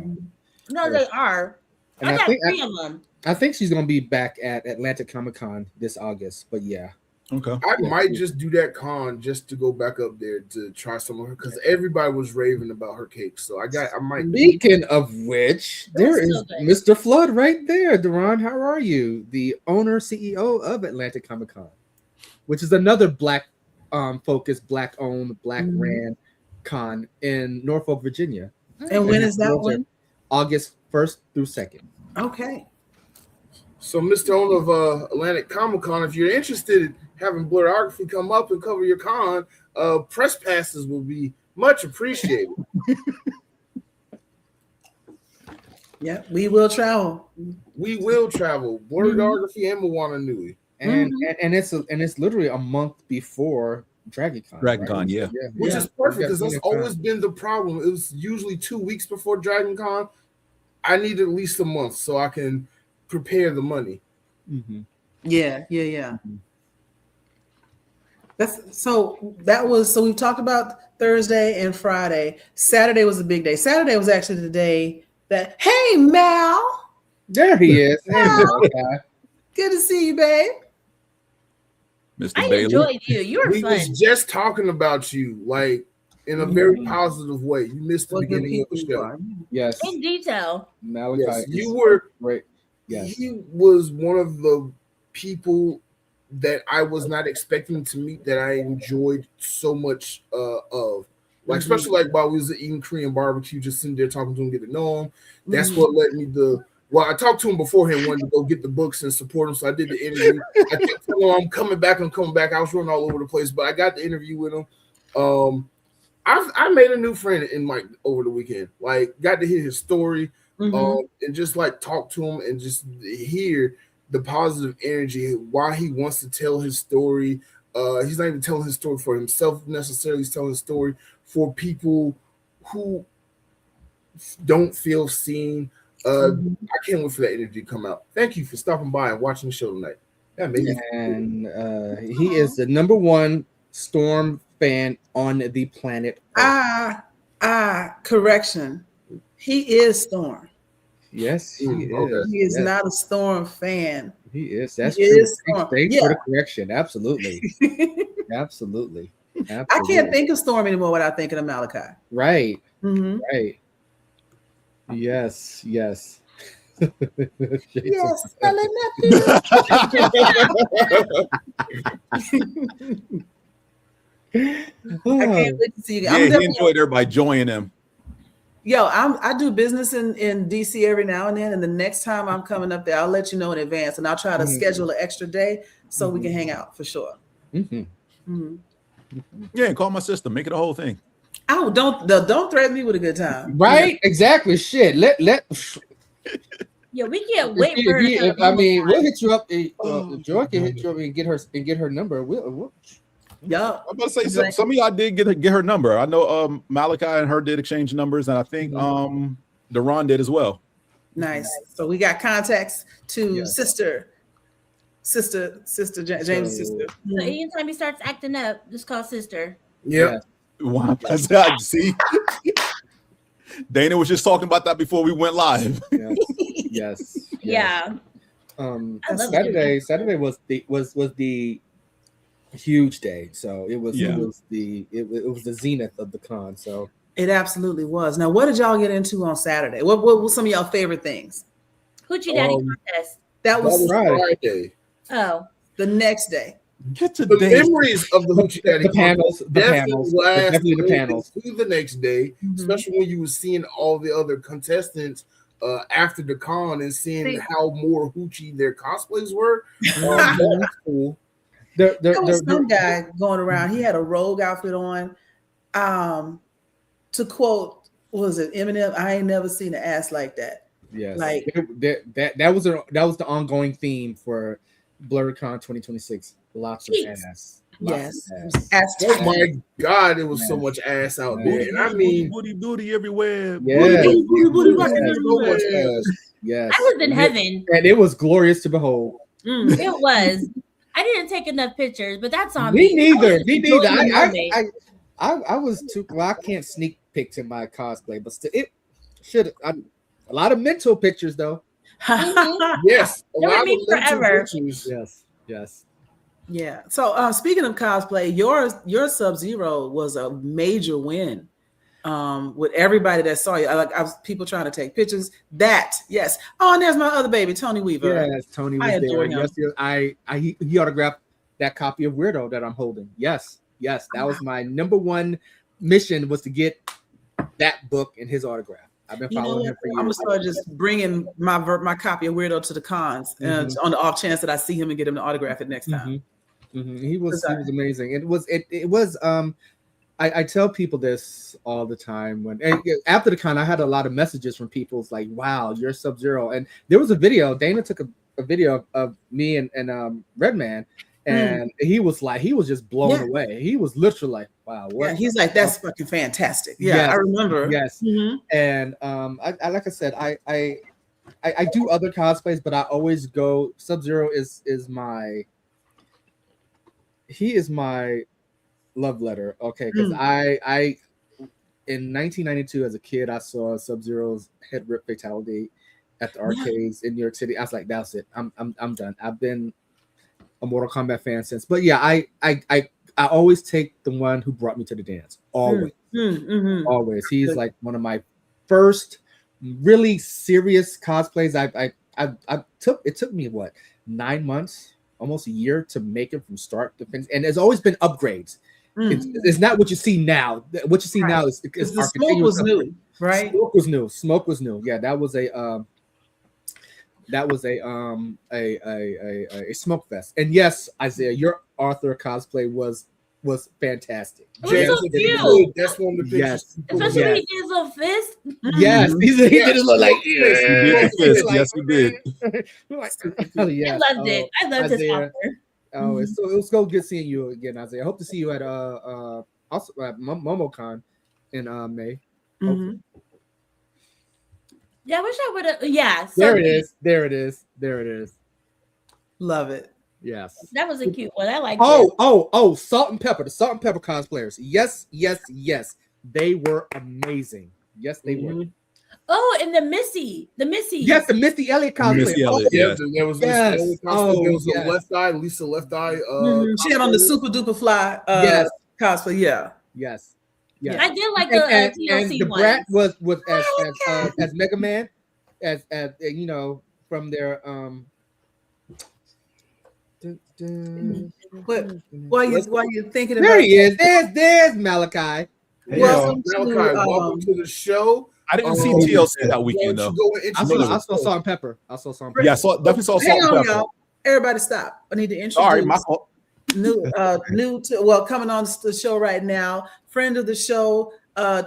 No, they are. And I got 3 of them. I think she's gonna be back at Atlantic Comic Con this August. But yeah. Okay. I might just do that con just to go back up there to try some of her because everybody was raving about her cake. So I might. Speaking of which, there is so good. Mr. Flood right there. Duran, how are you? The owner, CEO of Atlantic Comic Con, which is another black focused, black owned, black ran con in Norfolk, Virginia. And when is that one? August 1st through 2nd. Okay. So, Mr. Owner of Atlantic Comic Con, if you're interested in having Blerdography come up and cover your con, press passes will be much appreciated. Yeah, we will travel. We will travel. Blerdography and Moana Nui. And it's literally a month before DragonCon. DragonCon, right? yeah. Which is perfect because that's Definitely always been the problem. It was usually 2 weeks before DragonCon. I need at least a month so I can prepare the money. Mhm. Yeah. Mhm. So we've talked about Thursday and Friday. Saturday was a big day. Saturday was actually the day that, hey Mal, There he is. Hey, Wow. Malachi. good to see you, babe. Mr. I Bailey. enjoyed you. You were We fun. was just talking about you, like in a very positive way. You missed the What good beginning of people the you show. are. Yes, In detail. Malachi. Yes, is you were. great. Yes. He was one of the people that I was not expecting to meet that I enjoyed so much of. Like, especially like while we was eating Korean barbecue, just sitting there talking to him, getting to know him. That's what led me to. Well, I talked to him beforehand, wanted to go get the books and support him. So I did the interview. I kept telling him I'm coming back. I was running all over the place, but I got the interview with him. I made a new friend in Mike over the weekend. Like, got to hear his story, and just like talk to him and just hear the positive energy, why he wants to tell his story. He's not even telling his story for himself necessarily. He's telling his story for people who don't feel seen. I can't wait for that energy to come out. Thank you for stopping by and watching the show tonight. That made me feel good. And he is the number one Storm fan on the planet Earth. Correction. He is Storm. Yes, he is. Okay. He is Yes, not a Storm fan. he is. That's He true. is Storm. Thanks Yeah. for the correction. Absolutely. Absolutely. I can't think of Storm anymore without thinking of Malachi. Right. Mhm. Right. Yes. Yes. Yes, Ellen I can't wait to see you. Yeah, I'm he definitely- enjoyed everybody joining him. Yo, I do business in DC every now and then, and the next time I'm coming up there, I'll let you know in advance, and I'll try to schedule an extra day so we can hang out for sure. Mhm. Yeah, and call my sister. Make it a whole thing. Oh, don't threaten me with a good time. Right? Exactly. Shit. Let Yeah, we can't wait for her. I mean, we'll hit you up. Joy can hit you up and get her number. We'll Yup. I'm about to say some of y'all did get her number. I know Malachi and her did exchange numbers, and I think Deron did as well. Nice. So we got contacts to Yes. sister James' sister. So anytime he starts acting up, just call sister. Yeah. Wow. See, Dana was just talking about that before we went live. Yes. Yeah. I love Saturday was the huge day. So it was the zenith of the con. So It absolutely was. Now, what did y'all get into on Saturday? What were some of y'all favorite things? Hoochie Daddy contest. That was Friday. Oh, the next day. Get to The Dana. memories of the Hoochie Daddy the panels, definitely the panels. to the next day, especially when you were seeing all the other contestants after the con and seeing how more hoochie their cosplays were. That was cool. There was some guy going around. He had a rogue outfit on. To quote, what was it Eminem? I ain't never seen an ass like that. Yes, Like that was the ongoing theme for BlerDCon 2026. Lots of ass. Yes. Ass. Oh my God, it was so much ass out there. And I mean, booty everywhere. Yes. so much ass. Yes. I was in heaven. And it was glorious to behold. It was. I didn't take enough pictures, but that's on Me me. neither. I I was too. Well, I can't sneak pics in my cosplay, but still, it should. A lot of mental pictures, though. Yes, a That would lot be of mental forever. pictures. Yes. Yeah. So speaking of cosplay, your Sub-Zero was a major win. With everybody that saw you, I was people trying to take pictures. Yes. Oh, and there's my other baby, Tony Weaver. Yes, Tony was I adore there. him. Yes, he autographed that copy of Weirdo that I'm holding. Yes, that was my number one mission, was to get that book and his autograph. I've been following him for years. I'm gonna start just bringing my copy of Weirdo to the cons on the off chance that I see him and get him to autograph it next time. He was amazing. It was I tell people this all the time and after the con, I had a lot of messages from people like, wow, you're Sub-Zero. And there was a video, Dana took a video of me and Redman, and he was just blown away. He was literally like, wow, what? Yeah, he's like, that's fucking fantastic. Yeah, yes, I remember. Yes. And I like I said, I do other cosplays, but I always go, Sub-Zero is my love letter, okay, because I in 1992 as a kid, I saw Sub-Zero's head rip fatality at the arcades in New York City. I was like, that's it, I'm done. I've been a Mortal Kombat fan since. But yeah, I always take the one who brought me to the dance, always. Always. He's like one of my first really serious cosplays. I took me what, 9 months, almost a year to make it from start to finish, and there's always been upgrades. It's not what you see now. What you see now is the smoke was new, right? Smoke was new. Yeah, that was a smoke fest. And yes, Isaiah, your Arthur cosplay was fantastic. It was so cute. That's one of the pictures. Yes. Especially when he did his little fist. Yes, he did his little like. Yes, he did. I loved it. I loved his Arthur. Oh, it was so good seeing you again, Isaiah. I hope to see you at also at MomoCon in May. Yeah, I wish I would have. Yeah, so there it is. Love it. Yes, that was a cute one. I like. Oh, Salt and Pepper, the Salt and Pepper cosplayers. Yes, they were amazing. Yes, they were. Oh, and the Missy. Yes, the Misty Elliott cosplay. Misty Elliott, there was Misty Elliott cosplay. There was yes. a Left Eye, Lisa Left Eye. She had on the Super Duper Fly cosplay. Yeah. Yes. I did like the TLC and the one. Brat was as Mega Man, as you know, from their While you're thinking about there he is. There's Malachi. Hey, welcome to the show. I didn't see TLC that weekend though. I saw Salt and Pepper. Yeah, definitely saw Salt and Pepper. Y'all. Everybody stop. I need to introduce. All right, my fault. Coming on the show right now, friend of the show,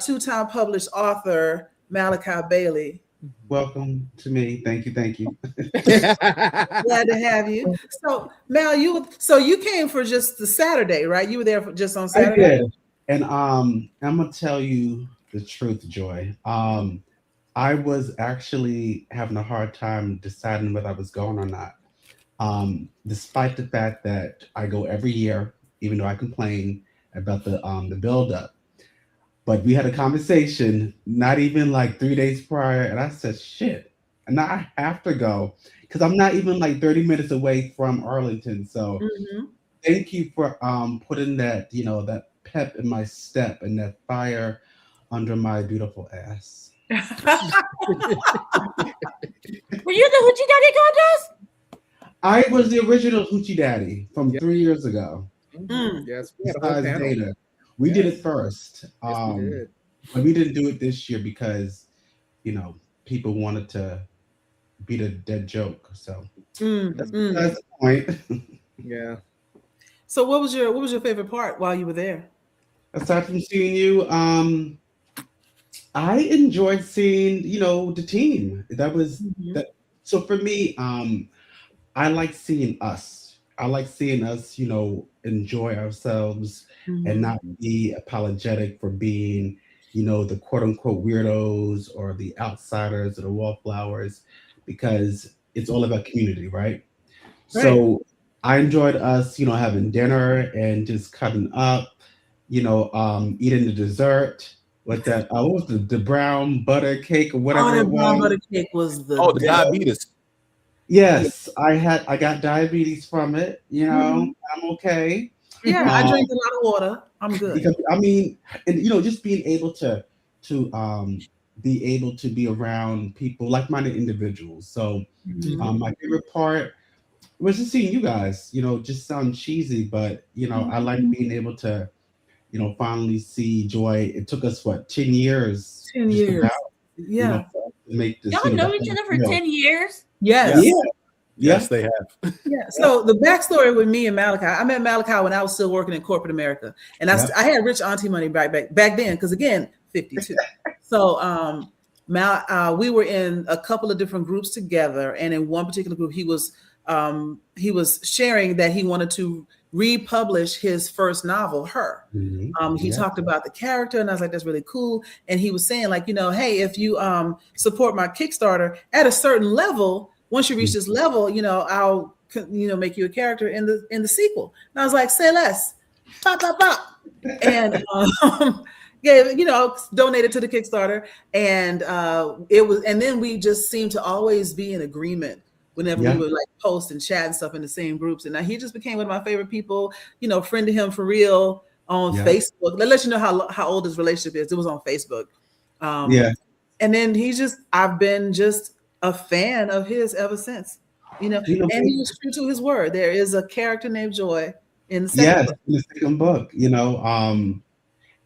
two-time published author Malachi Bailey. Welcome to me. Thank you. Glad to have you. So Mal, you came for just the Saturday, right? You were there for just on Saturday. I did. And I'm gonna tell you the truth, Joy. I was actually having a hard time deciding whether I was going or not. Despite the fact that I go every year, even though I complain about the build-up. But we had a conversation not even like 3 days prior, and I said, shit, and now I have to go because I'm not even like 30 minutes away from Arlington. So thank you for putting that, that pep in my step and that fire under my beautiful ass. Were you the Hoochie Daddy contest? I was the original Hoochie Daddy from 3 years ago. Yes, besides Dana. We did it first. Yes, we did. But we didn't do it this year because, people wanted to beat a dead joke. So that's the point. Yeah. So what was your favorite part while you were there? Aside from seeing you, I enjoyed seeing, the team. That was that. So for me, I like seeing us. I like seeing us, enjoy ourselves and not be apologetic for being, the quote unquote weirdos or the outsiders or the wallflowers, because it's all about community, right? So I enjoyed us, having dinner and just cutting up, eating the dessert. What was the brown butter cake or whatever it was? Brown butter cake was the diabetes. Yes, I got diabetes from it. I'm okay. Yeah, I drink a lot of water. I'm good. Because, just being able to be around people, like-minded individuals. So my favorite part was just seeing you guys. Just sound cheesy, but I like being able to, finally see Joy. It took us 10 years. 10 years. To make this. Y'all know each other for 10 years? Yes. Yes, they have. Yeah. So the backstory with me and Malachi, I met Malachi when I was still working in corporate America, and I had rich auntie money back then, because again, 52. So we were in a couple of different groups together, and in one particular group, he was sharing that he wanted to republish his first novel, Her. He talked about the character, and I was like, that's really cool. And he was saying, like, hey, if you support my Kickstarter at a certain level, once you reach this level, I'll make you a character in the sequel. And I was like, say less, pop, pop, pop. And donated to the Kickstarter, and and then we just seemed to always be in agreement whenever we would like post and chat and stuff in the same groups. And now he just became one of my favorite people. Friended him for real on Facebook. That lets you know how old his relationship is. It was on Facebook. And then I've been just a fan of his ever since. And he was true to his word. There is a character named Joy in the second book. In the second book,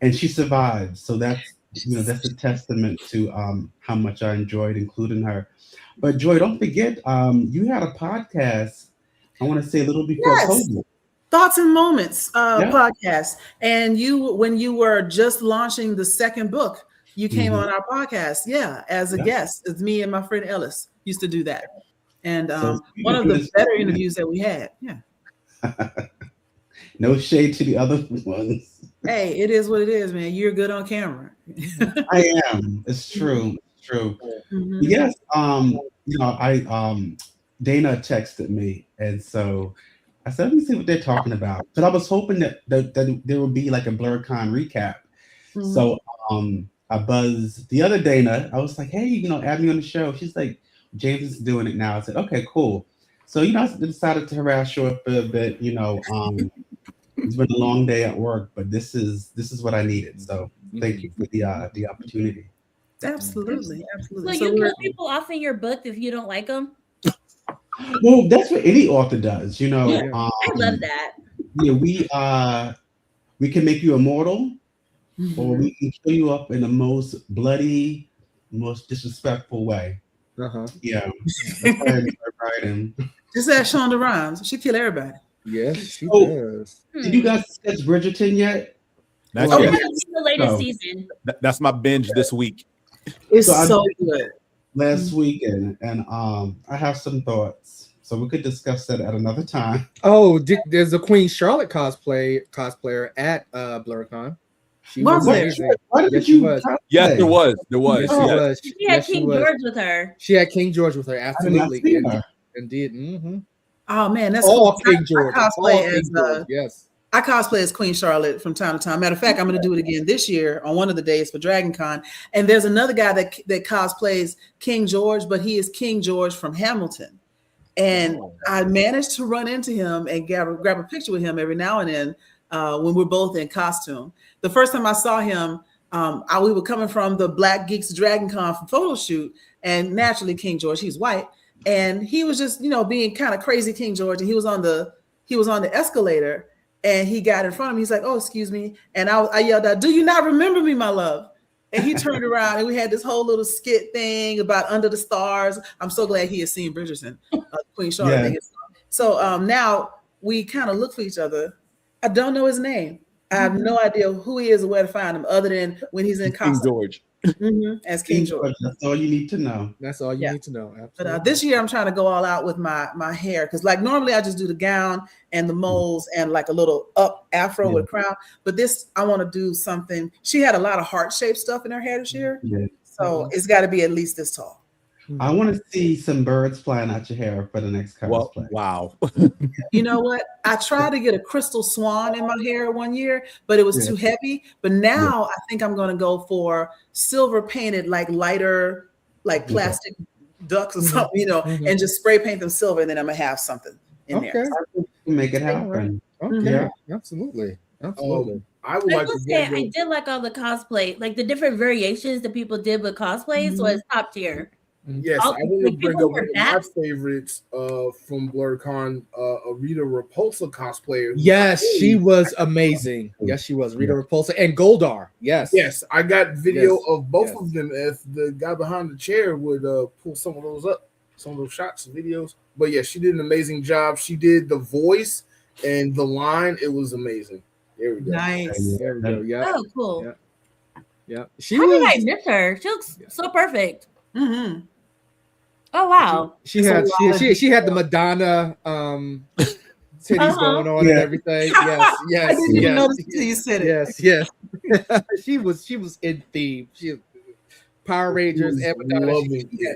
and she survived. So that's a testament to how much I enjoyed including her. But Joy, don't forget, you had a podcast, I want to say a little before COVID. Thoughts and Moments podcast. And when you were just launching the second book, you came on our podcast, as a guest. It's me and my friend Ellis used to do that. And one of the better interviews that we had. No shade to the other ones. Hey, it is what it is, man. You're good on camera. I am. It's true. Mm-hmm. Yes. Dana texted me, and so I said, let me see what they're talking about. Because I was hoping that there would be like a BlerDCon recap. Mm-hmm. So I buzzed the other Dana. I was like, hey, add me on the show. She's like, James is doing it now. I said, okay, cool. So, I decided to harass her for a bit, it's been a long day at work, but this is what I needed. So thank you for the opportunity. Absolutely. So you cut people off in your book if you don't like them? Well, that's what any author does, I love that. Yeah, we can make you immortal, or we can kill you up in the most bloody, most disrespectful way. Yeah. Just ask Shonda Rhimes. She kill everybody. Yes, she does. Did you guys sketch Bridgerton yet? That's the latest season. That's my binge this week. It's so good. Last weekend, and I have some thoughts, so we could discuss that at another time. Oh, there's a Queen Charlotte cosplayer at BlerDCon. She was amazing. Yes, there was. She had King George with her. She had King George with her. Absolutely, indeed. Mm-hmm. Oh man, that's all cool. King George. I cosplay as Queen Charlotte from time to time. Matter of fact, I'm going to do it again this year on one of the days for DragonCon. And there's another guy that cosplays King George, but he is King George from Hamilton. And I managed to run into him and grab a picture with him every now and then when we're both in costume. The first time I saw him, we were coming from the Black Geeks DragonCon photo shoot, and naturally King George, he's white, and he was just being kind of crazy King George, and he was on the escalator. And he got in front of me. He's like, oh, excuse me. And I yelled out, do you not remember me, my love? And he turned around, and we had this whole little skit thing about Under the Stars. I'm so glad he has seen Bridgerton, Queen Charlotte. Yeah. So now we kind of look for each other. I don't know his name. I have no idea who he is or where to find him, other than when he's in costume. King George. As King George. That's all you need to know. That's all you need to know. Absolutely. But this year I'm trying to go all out with my hair, because like normally I just do the gown and the moles and like a little up afro with a crown. But this, I want to do something. She had a lot of heart-shaped stuff in her hair this year. Yeah. So it's got to be at least this tall. I want to see some birds flying out your hair for the next cosplay. Wow. You know what? I tried to get a crystal swan in my hair one year, but it was too heavy. But now I think I'm going to go for silver painted, like lighter, like plastic ducks or something, and just spray paint them silver. And then I'm going to have something in there. Make it happen. Okay. Yeah, absolutely. I would like to say I did like all the cosplay, like the different variations that people did with cosplays was top tier. Yes, I want to bring up one of my favorites from BlerDCon, Rita Repulsa cosplayer. Yes, she was amazing. Yes, she was. Rita Repulsa and Goldar. Yes. Yes, I got video of both of them. If the guy behind the chair would pull some of those up. some of those shots, videos. But yeah, she did an amazing job. She did the voice and the line. It was amazing. There we go. Nice. There we go. Yeah. Oh, cool. Yeah. Yeah. She How did I was. miss her? She looks so perfect. Mm-hmm. Oh wow. She had the Madonna titties going on and everything. Yes, yes. I didn't even yes, notice until you said it. Yes, yes. she was in theme. She Power Rangers and Madonna.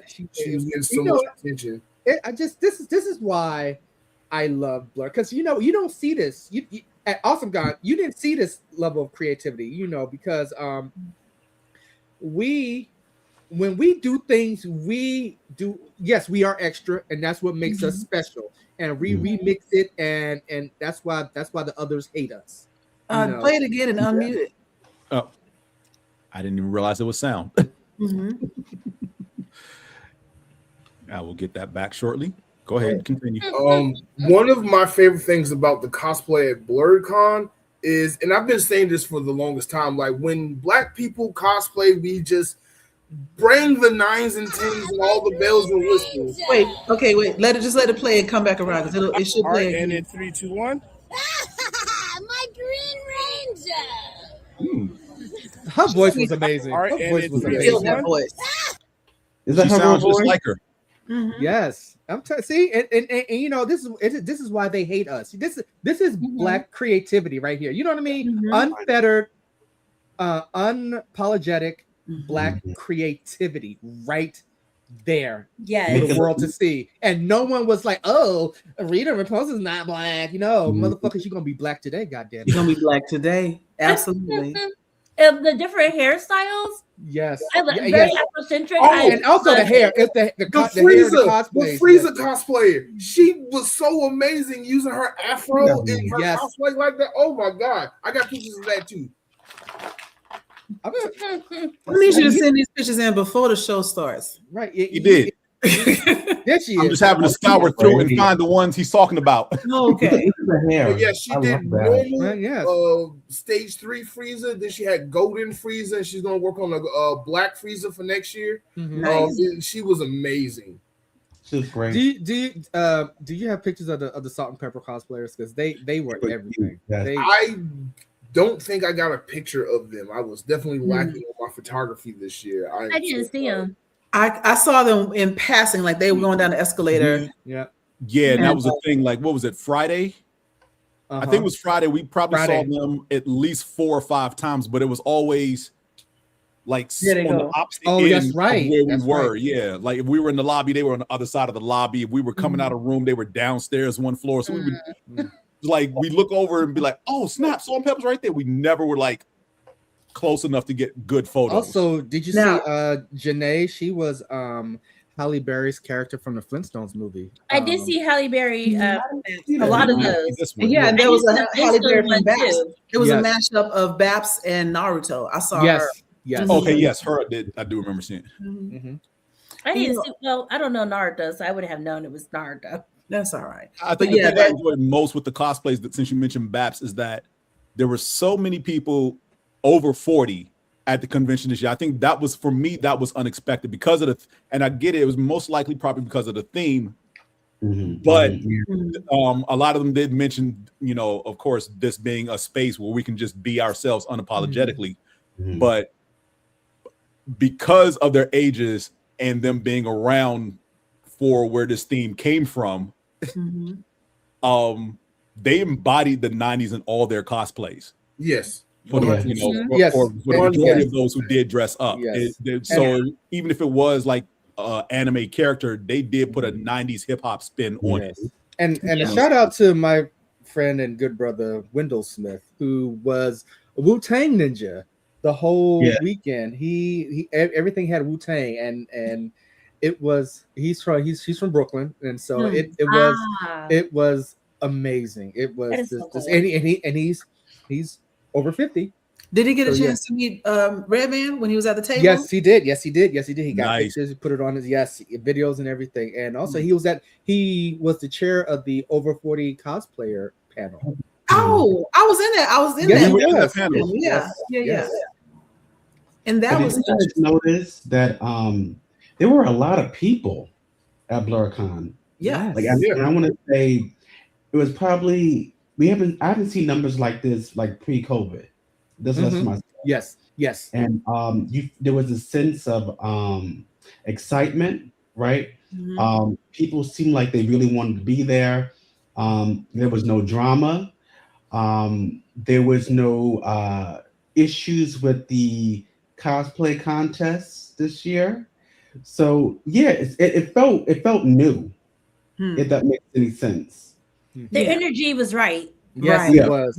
She was getting so much attention. This is why I love Blur, because you don't see this. You at Awesome God, you didn't see this level of creativity, because when we do things, we are extra, and that's what makes us special. And we remix it, and that's why the others hate us. Play it again and unmute it. Oh, I didn't even realize it was sound. Mm-hmm. I will get that back shortly. Go ahead, continue. One of my favorite things about the cosplay at BlerDCon is, and I've been saying this for the longest time, like when Black people cosplay, we just bring the 9s and 10s and all the bells and whistles. Wait. Let it play and come back around, because it should play. And in 3, 2, 1. My Green Ranger. Her voice was amazing. Her voice was amazing. Feel that voice. Is that She her sounds voice? just like her. Mm-hmm. Yes, see, and this is why they hate us. This is Black creativity right here. You know what I mean? Mm-hmm. Unfettered, unapologetic Black creativity right there Yes. for the world to see. And no one was like, "Oh, Rita Repulsa is not Black." Motherfucker, she's gonna be Black today. Goddamn, You're gonna be Black today. Absolutely. The different hairstyles. yes, I like yeah, very yes. Afrocentric. And also the hair. If the Frieza cosplayer, she was so amazing using her afro in her cosplay like that. Oh my god, I got pictures of that too. I need you to send these pictures in before the show starts. Right, You did. Yes, she is. I'm just having to scour through and find the ones he's talking about. Okay. But yeah, she did normal Yes. stage 3 Frieza. Then she had golden Frieza, and she's gonna work on a black Frieza for next year. She was amazing. She was great. Do you have pictures of the Salt and Pepper cosplayers? Because they were everything. I don't think I got a picture of them. I was definitely lacking on my photography this year. I didn't see them. I saw them in passing, like they were going down the escalator. Yeah. Yeah, and that was a thing. Like, what was it? Friday? I think it was Friday. We probably saw them at least 4 or 5 times, but it was always like on the opposite end that's right. of where we were. Right. Yeah, like if we were in the lobby, they were on the other side of the lobby. If we were coming out of room, they were downstairs one floor. So we would like we look over and be like, "Oh snap! Salt and Pepper's right there." We never were like close enough to get good photos. Also, did you see Janae? She was Halle Berry's character from the Flintstones movie. I did see Halle Berry. A lot of those. Yeah, and there was a Halle Berry from Baps. Too. It was a mashup of Baps and Naruto. I saw her. Yes. Okay. Yes. Her. I do remember seeing. I didn't see. Well, I don't know Naruto, so I would have known it was Naruto. That's all right. I think the thing I enjoyed most with the cosplays, that since you mentioned Baps, is that there were so many people over 40 at the convention this year. I think that was, for me, that was unexpected because of and I get it. It was most likely probably because of the theme, but a lot of them did mention, of course, this being a space where we can just be ourselves unapologetically, but because of their ages and them being around for where this theme came from, they embodied the 90s in all their cosplays. Yes. For the majority of those who did dress up. So even if it was like anime character, they did put a 90s hip hop spin on it. And a shout out to my friend and good brother Wendell Smith, who was a Wu-Tang ninja the whole weekend. He everything had Wu-Tang, and it was he's from Brooklyn, and so it was amazing. It was and he's over 50. Did he get a chance to meet Redman when he was at the table? Yes, he did. He got pictures. He put it on his videos and everything. And also he was the chair of the over 40 cosplayer panel. Oh, I was in that. I was in that panel. Yeah. And that was noticed that there were a lot of people at BlerDCon. Yeah. Like, and I want to say it was probably I haven't seen numbers like this like pre-COVID. That's myself. Yes. And there was a sense of excitement, right? People seemed like they really wanted to be there. There was no drama. There was no issues with the cosplay contests this year. So yeah, it felt new. If that makes any sense. The energy was right. Yes, Right. it was.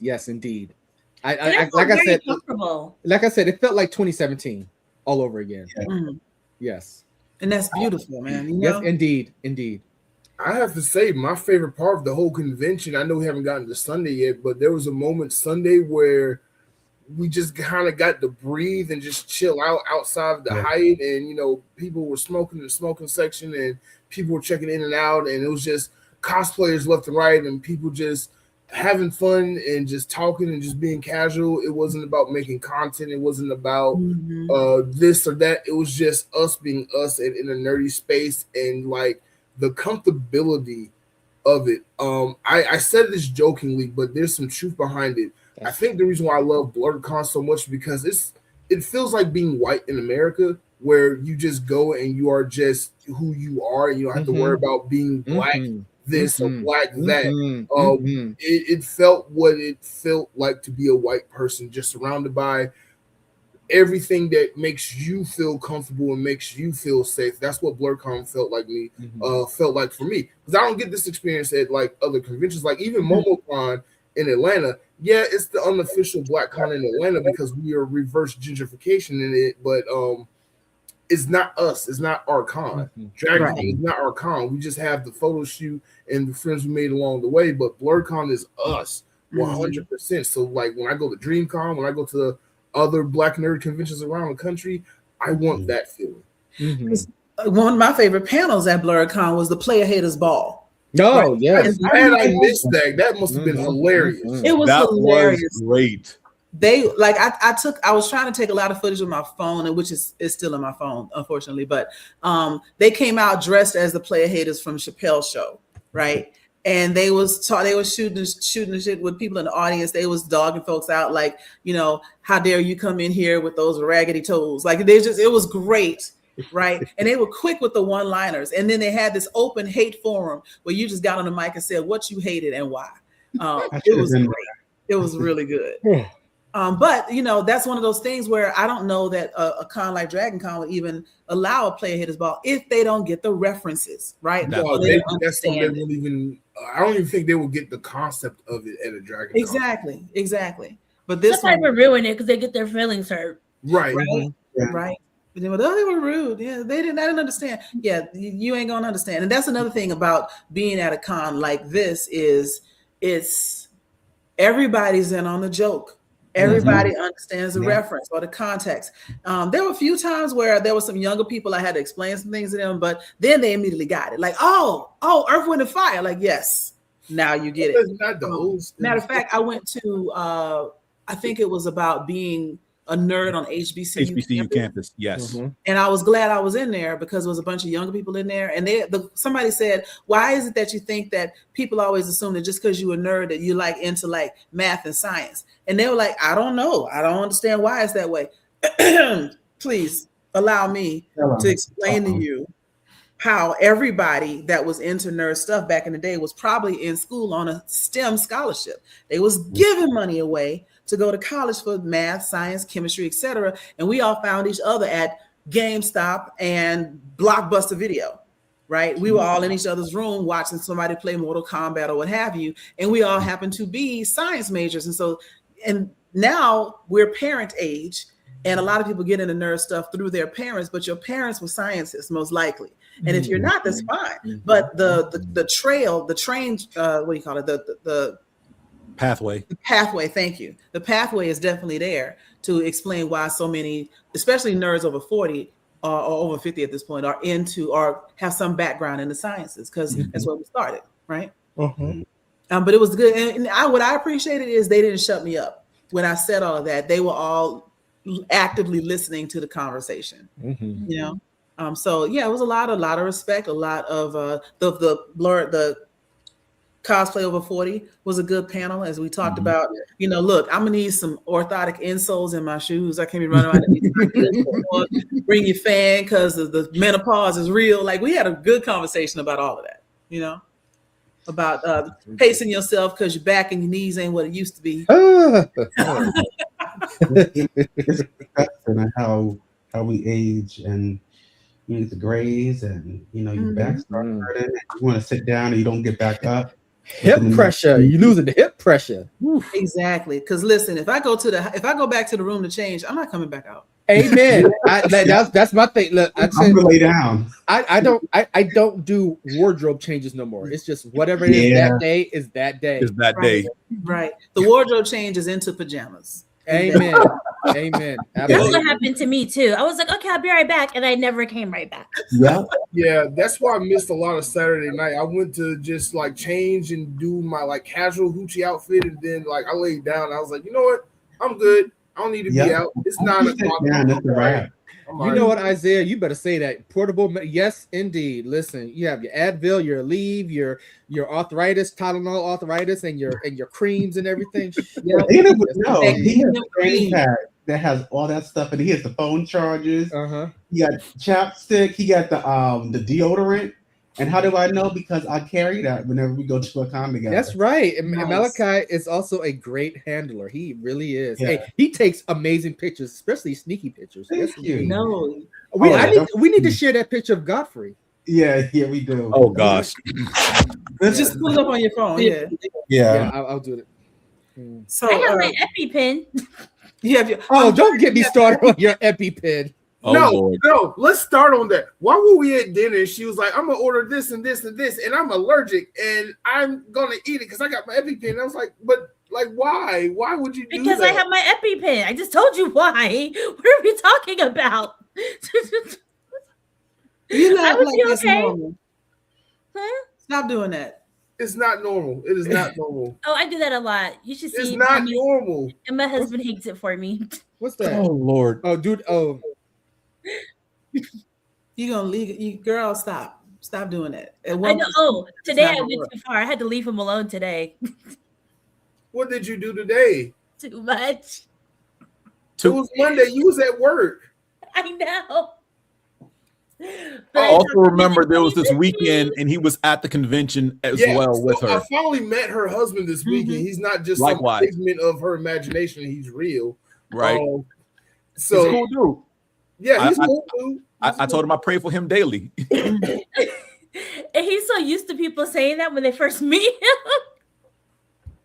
Yes, indeed. I like I said, comfortable. like I said, it felt like 2017 all over again. Yes. And that's beautiful, man. You Yes, know? indeed. I have to say, my favorite part of the whole convention, I know we haven't gotten to Sunday yet, but there was a moment Sunday where we just kind of got to breathe and just chill out outside of the Hyatt. And, you know, people were smoking in the smoking section and people were checking in and out. And it was just cosplayers left and right and people just having fun and just talking and just being casual. It wasn't about making content. It wasn't about this or that. It was just us being us and in a nerdy space and like the comfortability of it. I said this jokingly, but there's some truth behind it. I think the reason why I love BlerDCon so much because it feels like being white in America, where you just go and you are just who you are, and you don't have to worry about being black this or black that. It felt what it felt like to be a white person, just surrounded by everything that makes you feel comfortable and makes you feel safe. That's what BlerDCon felt like felt like for me, because I don't get this experience at like other conventions, like even MomoCon in Atlanta. Yeah, it's the unofficial Black Con in Atlanta because we are reverse gentrification in it, but it's not us. It's not our con. Dragon Con is not our con. We just have the photo shoot and the friends we made along the way, but BlerDCon is us 100%. So like when I go to DreamCon, when I go to the other Black nerd conventions around the country, I want that feeling. One of my favorite panels at BlerDCon was the Player Haters Ball. No, yes. I missed that. That must have been hilarious. It was hilarious. Was great. They like I was trying to take a lot of footage with my phone, which is still in my phone, unfortunately. But they came out dressed as the Player Haters from Chappelle's show, right? And they was shooting shit with people in the audience. They was dogging folks out, like, you know, how dare you come in here with those raggedy toes? Like it was great. Right. And they were quick with the one-liners. And then they had this open hate forum where you just got on the mic and said what you hated and why. It was great. It was really good. But, you know, that's one of those things where I don't know that a con like Dragon Con would even allow a Player Haters Ball if they don't get the references, right? No, that's something they won't even. I don't even think they will get the concept of it at a Dragon Con. Exactly. But this one would ruin it because they get their feelings hurt. Right. Right. But they were rude. Yeah, I didn't understand. Yeah, you ain't gonna understand. And that's another thing about being at a con like this is it's everybody's in on the joke. Everybody understands the reference or the context. There were a few times where there were some younger people I had to explain some things to them, but then they immediately got it. Like, oh, Earth, Wind, and Fire. Like, yes, now you get it. Matter of fact, I went to I think it was about being a nerd on HBCU campus. Yes. And I was glad I was in there because there was a bunch of younger people in there. And somebody said, why is it that you think that people always assume that just because you're a nerd that you like into like math and science? And they were like, I don't know. I don't understand why it's that way. Please allow me to explain to you how everybody that was into nerd stuff back in the day was probably in school on a STEM scholarship. They was giving money away to go to college for math, science, chemistry, etc. And we all found each other at GameStop and Blockbuster Video, right? We were all in each other's room watching somebody play Mortal Kombat or what have you. And we all happened to be science majors. And now we're parent age. And a lot of people get into nerd stuff through their parents, but your parents were scientists, most likely. And if you're not, that's fine. But the pathway. The pathway, thank you. The pathway is definitely there to explain why so many, especially nerds over 40 or over 50 at this point, are into or have some background in the sciences, because that's where we started, right? But it was good. And what I appreciated is they didn't shut me up when I said all of that. They were all actively listening to the conversation, you know? So yeah, it was a lot of respect, a lot of the cosplay over 40 was a good panel as we talked about. Look, I'm gonna need some orthotic insoles in my shoes. I can't be running around and bring your fan because the menopause is real. Like, we had a good conversation about all of that, about pacing yourself because your back and your knees ain't what it used to be. It's disgusting how we age, and you get the grays, and your back starts hurting, and you want to sit down and you don't get back up. Hip pressure. You losing the hip pressure. Exactly. Because listen, if I go back to the room to change, I'm not coming back out. Amen. That's my thing. Look, I'm gonna lay down. I don't do wardrobe changes no more. It's just whatever it is that day is that day. Is that day. Right. The wardrobe change is into pajamas. Amen. Amen. That's Absolutely. what happened to me too. I was like, okay, I'll be right back, and I never came right back. Yeah, that's why I missed a lot of Saturday night. I went to just like change and do my like casual hoochie outfit, and then like I laid down. I was like, you know what? I'm good. I don't need to be out. It's 9 o'clock. Yeah, that's right. You know what, Isaiah? You better say that. Portable. Yes, indeed. Listen, you have your Advil, your Aleve, your arthritis, Tylenol arthritis, and your creams and everything. He has a fanny pack that has all that stuff, and he has the phone chargers. He got chapstick. He got the deodorant. And how do I know? Because I carry that whenever we go to a con together. That's right. And Malachi is also a great handler. He really is. Yeah. Hey, he takes amazing pictures, especially sneaky pictures. Thank you. No. We need to share that picture of Godfrey. Yeah, we do. Oh gosh. Just pull it up on your phone. Yeah. I'll do it. So I have my EpiPen. Don't get me started on your EpiPen. Oh, no, let's start on that. Why were we at dinner? She was like, I'm gonna order this and this and this, and I'm allergic, and I'm gonna eat it because I got my EpiPen. And I was like, but like, why? Why would you do that? Because I have my EpiPen. I just told you why. What are we talking about? You laugh like that's normal. Huh? Stop doing that. It's not normal. It is not normal. Oh, I do that a lot. You should see. It's not normal. And my husband hates it for me. What's that? Oh Lord. Oh, dude. Oh. You gonna leave? Girl, stop doing that. I know. Oh, today I went too far. I had to leave him alone today. What did you do today? Too much. It was Monday. You was at work. I know. I also remember there was this weekend, and he was at the convention as well with her. I finally met her husband this weekend. He's not just some figment of her imagination. He's real, right? So he's a cool dude. Yeah, he's cool dude. I told him I pray for him daily. And he's so used to people saying that when they first meet him.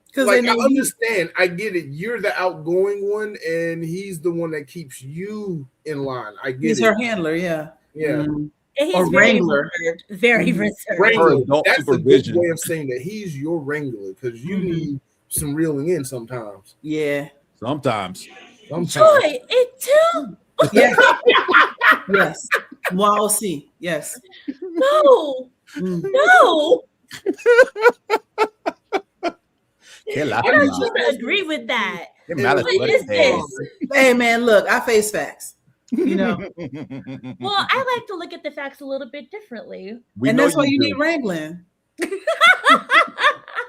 Because I understand, I get it. You're the outgoing one, and he's the one that keeps you in line. I get it. He's her handler, yeah. And he's or wrangler. Very reserved. Wrangler. That's a good way of saying that. He's your wrangler because you need some reeling in sometimes. Yeah. Sometimes. Joy, it too. Yes. Yes. Wow. See. Yes. No. No. I don't just agree with that. What is this? Hey man, look, I face facts. You know. Well, I like to look at the facts a little bit differently. And that's why you need wrangling. Because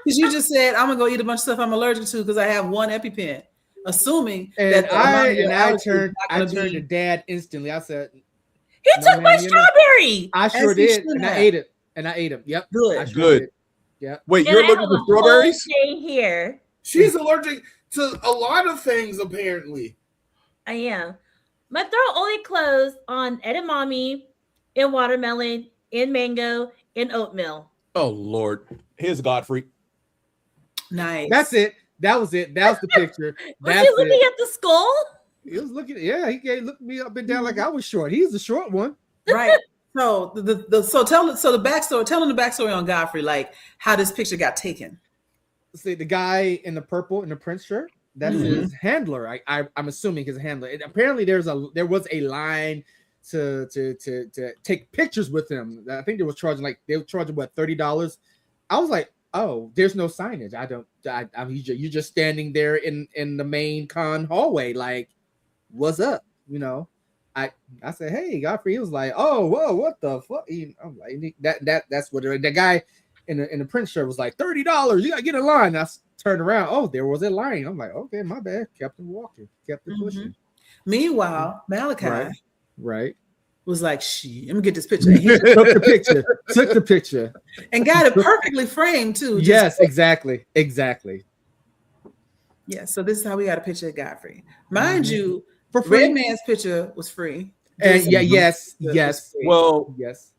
you just said I'm gonna go eat a bunch of stuff I'm allergic to because I have one EpiPen. Assuming that I turned to Dad instantly. I said, he took my strawberry. I sure did, and I ate it. Yep, good. Good. Yeah. Wait, you're allergic to strawberries? Here, she's allergic to a lot of things. Apparently, I am. My throat only closed on edamame, and watermelon, and mango, and oatmeal. Oh Lord, here's Godfrey. Nice. That's it. That was it. That was the picture. Was he looking at the skull? He was looking. Yeah, he looked me up and down like I was short. He's the short one, right? So the backstory. Tell him the backstory on Godfrey, like how this picture got taken. See the guy in the purple in the Prince shirt. That's his handler. I'm assuming his handler. And apparently there was a line to take pictures with him. I think they were charging what, $30. I was like, oh, there's no signage. You're just standing there in the main con hallway. Like, what's up? You know, I said, "Hey, Godfrey." He was like, "Oh, whoa, what the fuck?" I'm like, that's what the guy in the print shirt was like, $30. You gotta get in line. And I turned around. Oh, there was a line. I'm like, okay, my bad. Kept it walking, kept it pushing. Meanwhile, Malachi Right. was like, "Let me get this picture." And he Took the picture, and got it perfectly framed too. Yes, exactly. Yeah, so this is how we got a picture of Godfrey. Mind you, For free. Red Man's picture was free. And Yes. Well, yes.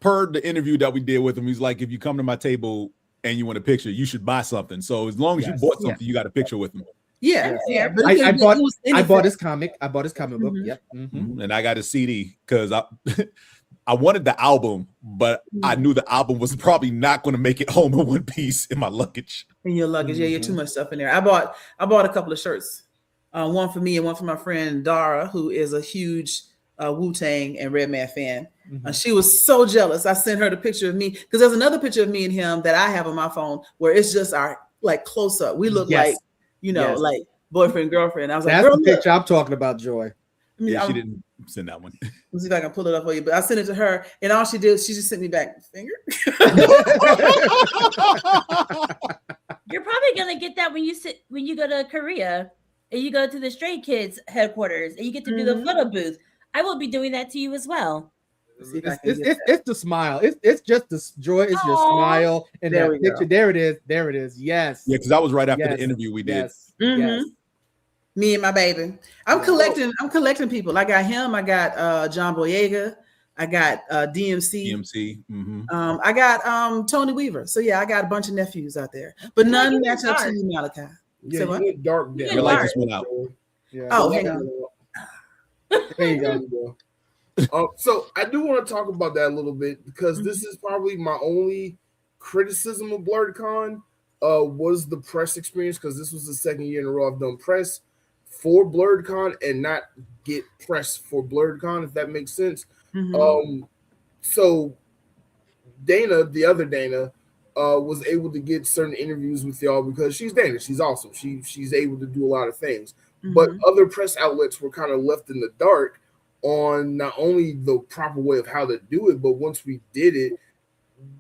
Per the interview that we did with him, he's like, if you come to my table and you want a picture, you should buy something. So as long as you bought something, you got a picture with him. Yeah. But I bought his comic. I bought his comic book. Yep. And I got a CD because I wanted the album, but I knew the album was probably not going to make it home in one piece in my luggage. In your luggage, yeah, you too much stuff in there. I bought a couple of shirts, one for me and one for my friend Dara, who is a huge Wu-Tang and Redman fan. She was so jealous. I sent her the picture of me because there's another picture of me and him that I have on my phone where it's just our like close up. We look like like boyfriend girlfriend. I was like, that's the picture I'm talking about, Joy. Yeah, she didn't send that one. Let's see if I can pull it up for you. But I sent it to her, and all she did, she just sent me back finger. You're probably gonna get that when you go to Korea and you go to the Stray Kids headquarters and you get to do the photo booth. I will be doing that to you as well. It's the smile. It's just the joy. It's your smile and that picture. There it is. There it is. Yes. Yeah, because that was right after the interview we did. Yes. Me and my baby. I'm collecting people. I got him. I got John Boyega. I got DMC. I got Tony Weaver. So yeah, I got a bunch of nephews out there, but none match up to you, Malachi. Yeah, you went dark. Your light just went out. Yeah. Oh, hang on. There you go. So I do want to talk about that a little bit because this is probably my only criticism of BlerDCon was the press experience, because this was the second year in a row I've done press for BlerDCon and not get press for BlerDCon, if that makes sense. So Dana, the other Dana, was able to get certain interviews with y'all because she's Dana. She's awesome. She's able to do a lot of things. But other press outlets were kind of left in the dark on not only the proper way of how to do it, but once we did it,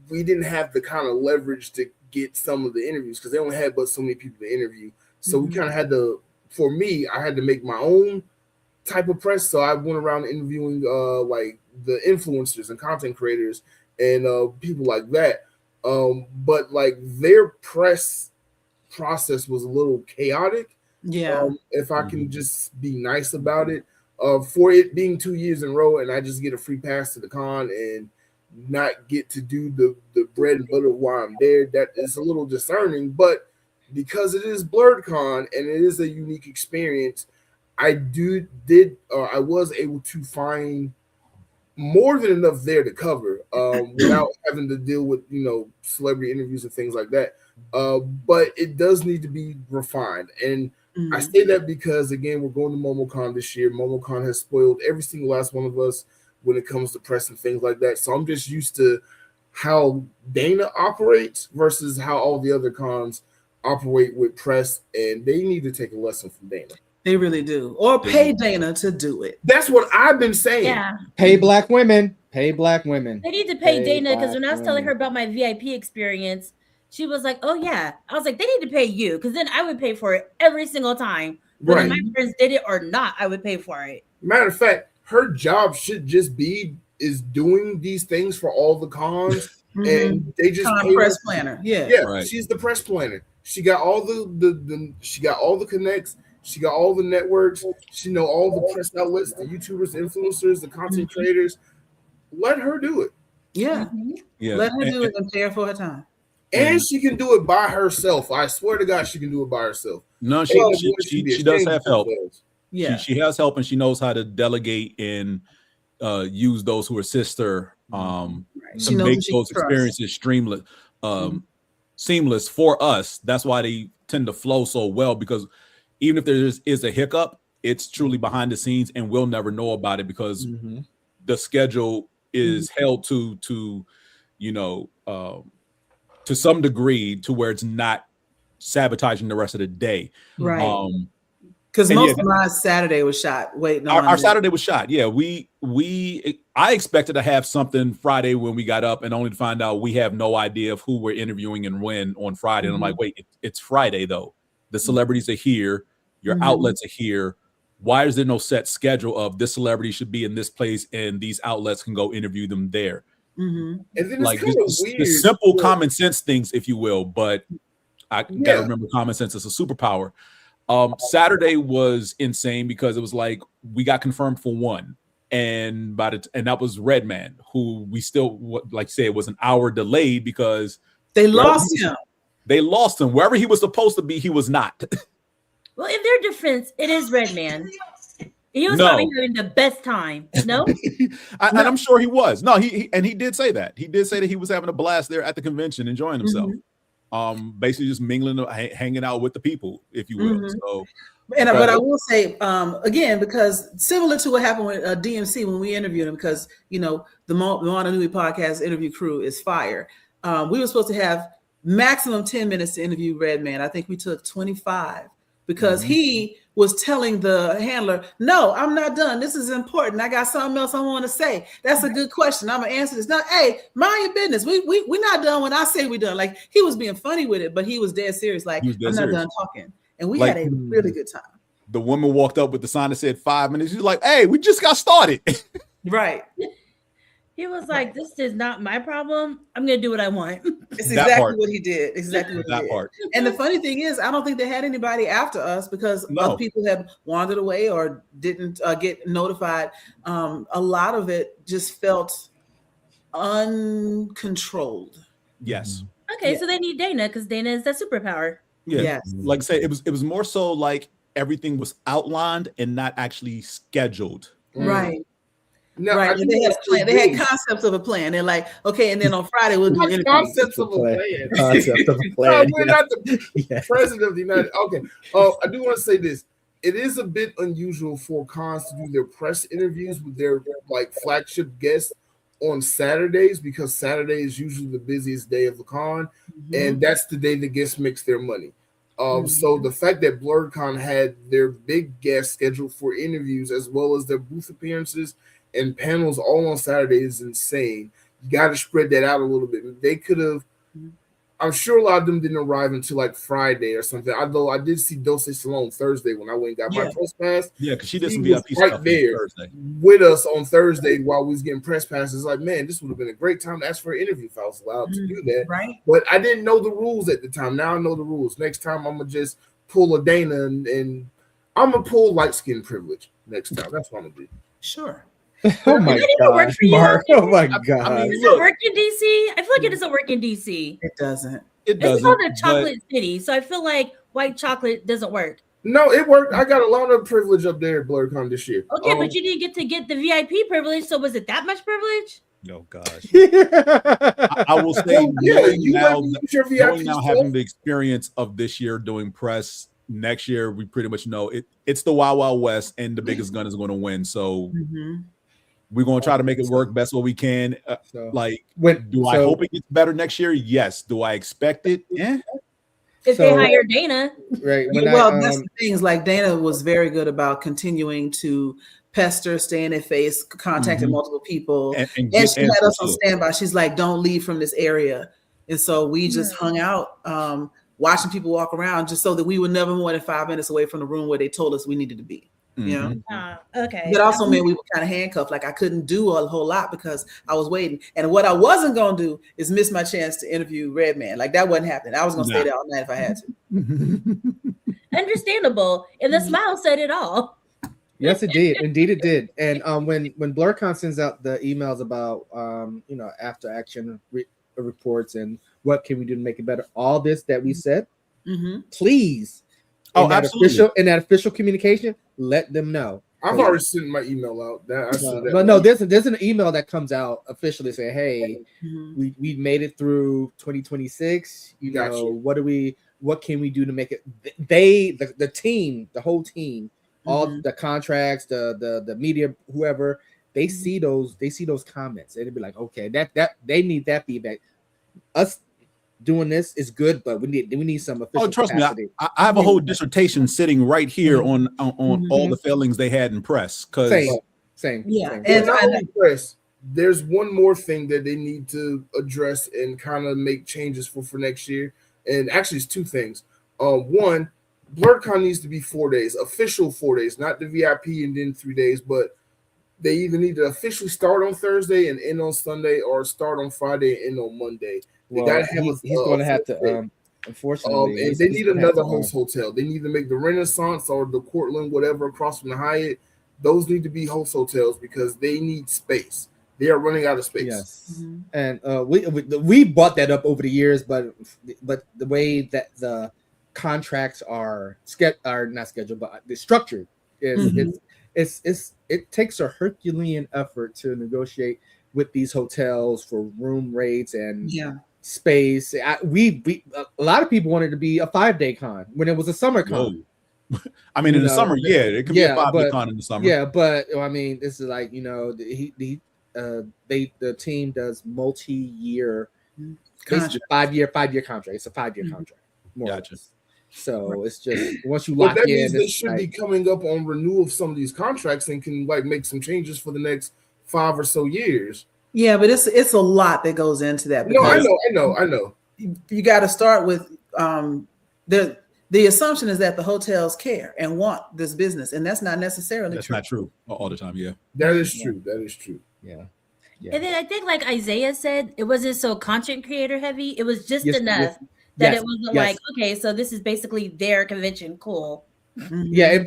we didn't have the kind of leverage to get some of the interviews because they only had but so many people to interview. So we kind of had to, for me, I had to make my own type of press. So I went around interviewing like the influencers and content creators and people like that. But like their press process was a little chaotic. Yeah. If I can just be nice about it, for it being 2 years in a row and I just get a free pass to the con and not get to do the bread and butter while I'm there, that is a little discerning. But because it is BlerDCon and it is a unique experience, I was able to find more than enough there to cover without having to deal with celebrity interviews and things like that. But it does need to be refined. And I say that because, again, we're going to MomoCon this year. MomoCon has spoiled every single last one of us when it comes to press and things like that. So I'm just used to how Dana operates versus how all the other cons operate with press, and they need to take a lesson from Dana. They really do. Or pay Dana to do it. That's what I've been saying. Yeah. Pay black women. Pay black women. They need to pay Dana, because when I was telling her about my VIP experience, she was like, oh, yeah. I was like, they need to pay you, because then I would pay for it every single time. Whether my friends did it or not, I would pay for it. Matter of fact, her job should just be doing these things for all the cons, and they just pay press planner. Yeah. Right. She's the press planner. She got all she got all the connects. She got all the networks. She know all the press outlets, the YouTubers, the influencers, the content creators. Let her do it. Yeah. Let her do it and pay her for her time. And she can do it by herself. I swear to God, she can do it by herself. No, she does have help. Yeah, she has help, and she knows how to delegate and use those who assist her to make those experiences seamless for us. That's why they tend to flow so well, because even if there is a hiccup, it's truly behind the scenes, and we'll never know about it because the schedule is held to some degree to where it's not sabotaging the rest of the day. Right. Because And most yeah, of my Saturday was shot. Waiting on our Saturday was shot. Yeah, I expected to have something Friday when we got up, and only to find out we have no idea of who we're interviewing and when on Friday. And I'm like, wait, it's Friday though. The celebrities are here. Your outlets are here. Why is there no set schedule of this celebrity should be in this place and these outlets can go interview them there? And then Like it's kind of the weird. simple common sense things, if you will, but I gotta remember common sense is a superpower. Saturday was insane because it was like we got confirmed for one, and that was Redman, who we still like say it was an hour delayed because they lost him. They lost him wherever he was supposed to be. He was not. Well, in their defense, it is Redman. He was probably having the best time. No, and I'm sure he was. No, he did say that. He did say that he was having a blast there at the convention, enjoying himself. Basically just mingling, hanging out with the people, if you will. So, but I will say again, because similar to what happened with DMC when we interviewed him, because the Moana Nui podcast interview crew is fire. We were supposed to have maximum 10 minutes to interview Redman. I think we took 25 because he was telling the handler, "No, I'm not done. This is important. I got something else I want to say. That's a good question. I'm gonna answer this. Now, hey, mind your business. We're not done when I say we're done." Like he was being funny with it, but he was dead serious. Like I'm not done talking, and we had a really good time. The woman walked up with the sign that said 5 minutes. She's like, "Hey, we just got started." Right. he was like, "This is not my problem. I'm gonna do what I want." It's exactly what he did. Exactly what he did. Part. And the funny thing is, I don't think they had anybody after us because other people had wandered away or didn't get notified. A lot of it just felt uncontrolled. Yes. Okay, so they need Dana because Dana is that superpower. Yeah. Yes. Like I say, it was more so like everything was outlined and not actually scheduled. Right. Now, right. They had a plan. They had concepts of a plan. They're like, okay, and then on Friday we'll do interviews. Concepts of a plan. Concept of a plan. No, we're not the president of the United. Okay. I do want to say this. It is a bit unusual for cons to do their press interviews with their like flagship guests on Saturdays because Saturday is usually the busiest day of the con, and that's the day the guests makes their money. So the fact that BlerDCon had their big guests scheduled for interviews as well as their booth appearances and panels all on Saturday is insane. You got to spread that out a little bit. They could have. I'm sure a lot of them didn't arrive until like Friday or something. Although I did see Dulce Salome Thursday when I went and got my press pass. Yeah, because she did some VIP right stuff there Thursday with us on Thursday while we was getting press passes. Like, man, this would have been a great time to ask for an interview if I was allowed to do that. Right. But I didn't know the rules at the time. Now I know the rules. Next time I'm gonna just pull a Dana and I'm gonna pull light skin privilege next time. That's what I'm gonna do. Sure. Oh my God, Mark! Oh my God! I mean, Does it work in DC? I feel like it doesn't work in DC. It doesn't. It doesn't. It's called a chocolate city, so I feel like white chocolate doesn't work. No, it worked. I got a lot of privilege up there at BlerDCon this year. Okay, but you didn't get the VIP privilege, so was it that much privilege? Oh gosh. I will say, knowing now having the experience of this year doing press, next year we pretty much know it's the Wild Wild West, and the biggest gun is going to win. So we're going to try to make it work best what we can. I hope it gets better next year? Yes. Do I expect it? Yeah. If they hire Dana, right? That's the thing. Is like Dana was very good about continuing to pester, stay in their face, contacting multiple people, and she had us on standby. She's like, "Don't leave from this area," and so we just hung out, watching people walk around, just so that we were never more than 5 minutes away from the room where they told us we needed to be. You know? Okay. But also meant we were kind of handcuffed. Like I couldn't do a whole lot because I was waiting. And what I wasn't going to do is miss my chance to interview Redman. Like that wasn't happening. I was going to stay there all night if I had to. Understandable. And the smile said it all. Yes, it did. Indeed, it did. And when BlerDCon sends out the emails about after action reports and what can we do to make it better, all this that we said, please. In that official communication, let them know. I've already sent my email out. There's an email that comes out officially saying, "Hey, we made it through 2026. What can we do to make it?" The team, the whole team, all the contracts, the media, whoever, they see those comments and they'd be like, "Okay, that they need that feedback." Us doing this is good, but we need some official trust capacity. me, I have a whole dissertation sitting right here on all the failings they had in press. Because Same. Yeah. And not only press, there's one more thing that they need to address and kind of make changes for next year. And actually, it's two things. One, BlerDCon needs to be 4 days, official 4 days, not the VIP and then 3 days, but they either need to officially start on Thursday and end on Sunday, or start on Friday and end on Monday. They Well, gotta have he's going to have to, unfortunately. and they need another host hotel. They need to make the Renaissance or the Cortland, whatever, across from the Hyatt. Those need to be host hotels because they need space. They are running out of space. Yes, and we brought that up over the years, but the way that the contracts are not scheduled, but they're structured is it takes a Herculean effort to negotiate with these hotels for room rates and space. A lot of people wanted to be a 5-day con when it was a summer con. I mean, in the summer, it could be a 5-day con in the summer. Yeah, but I mean, this is like, the team does multi-year, basically 5-year contract. It's a 5-year contract. Gotcha. So it's just once you lock that in, means they should be coming up on renewal of some of these contracts and can make some changes for the next 5 or so years. Yeah, but it's a lot that goes into that. No, I know. You got to start with the assumption is that the hotels care and want this business, and that's not necessarily true. That's not true all the time. Yeah, that is true. That is true. Yeah. And then I think, like Isaiah said, it wasn't so content creator heavy. It was just enough that it wasn't like, okay, so this is basically their convention. Cool. Yeah, it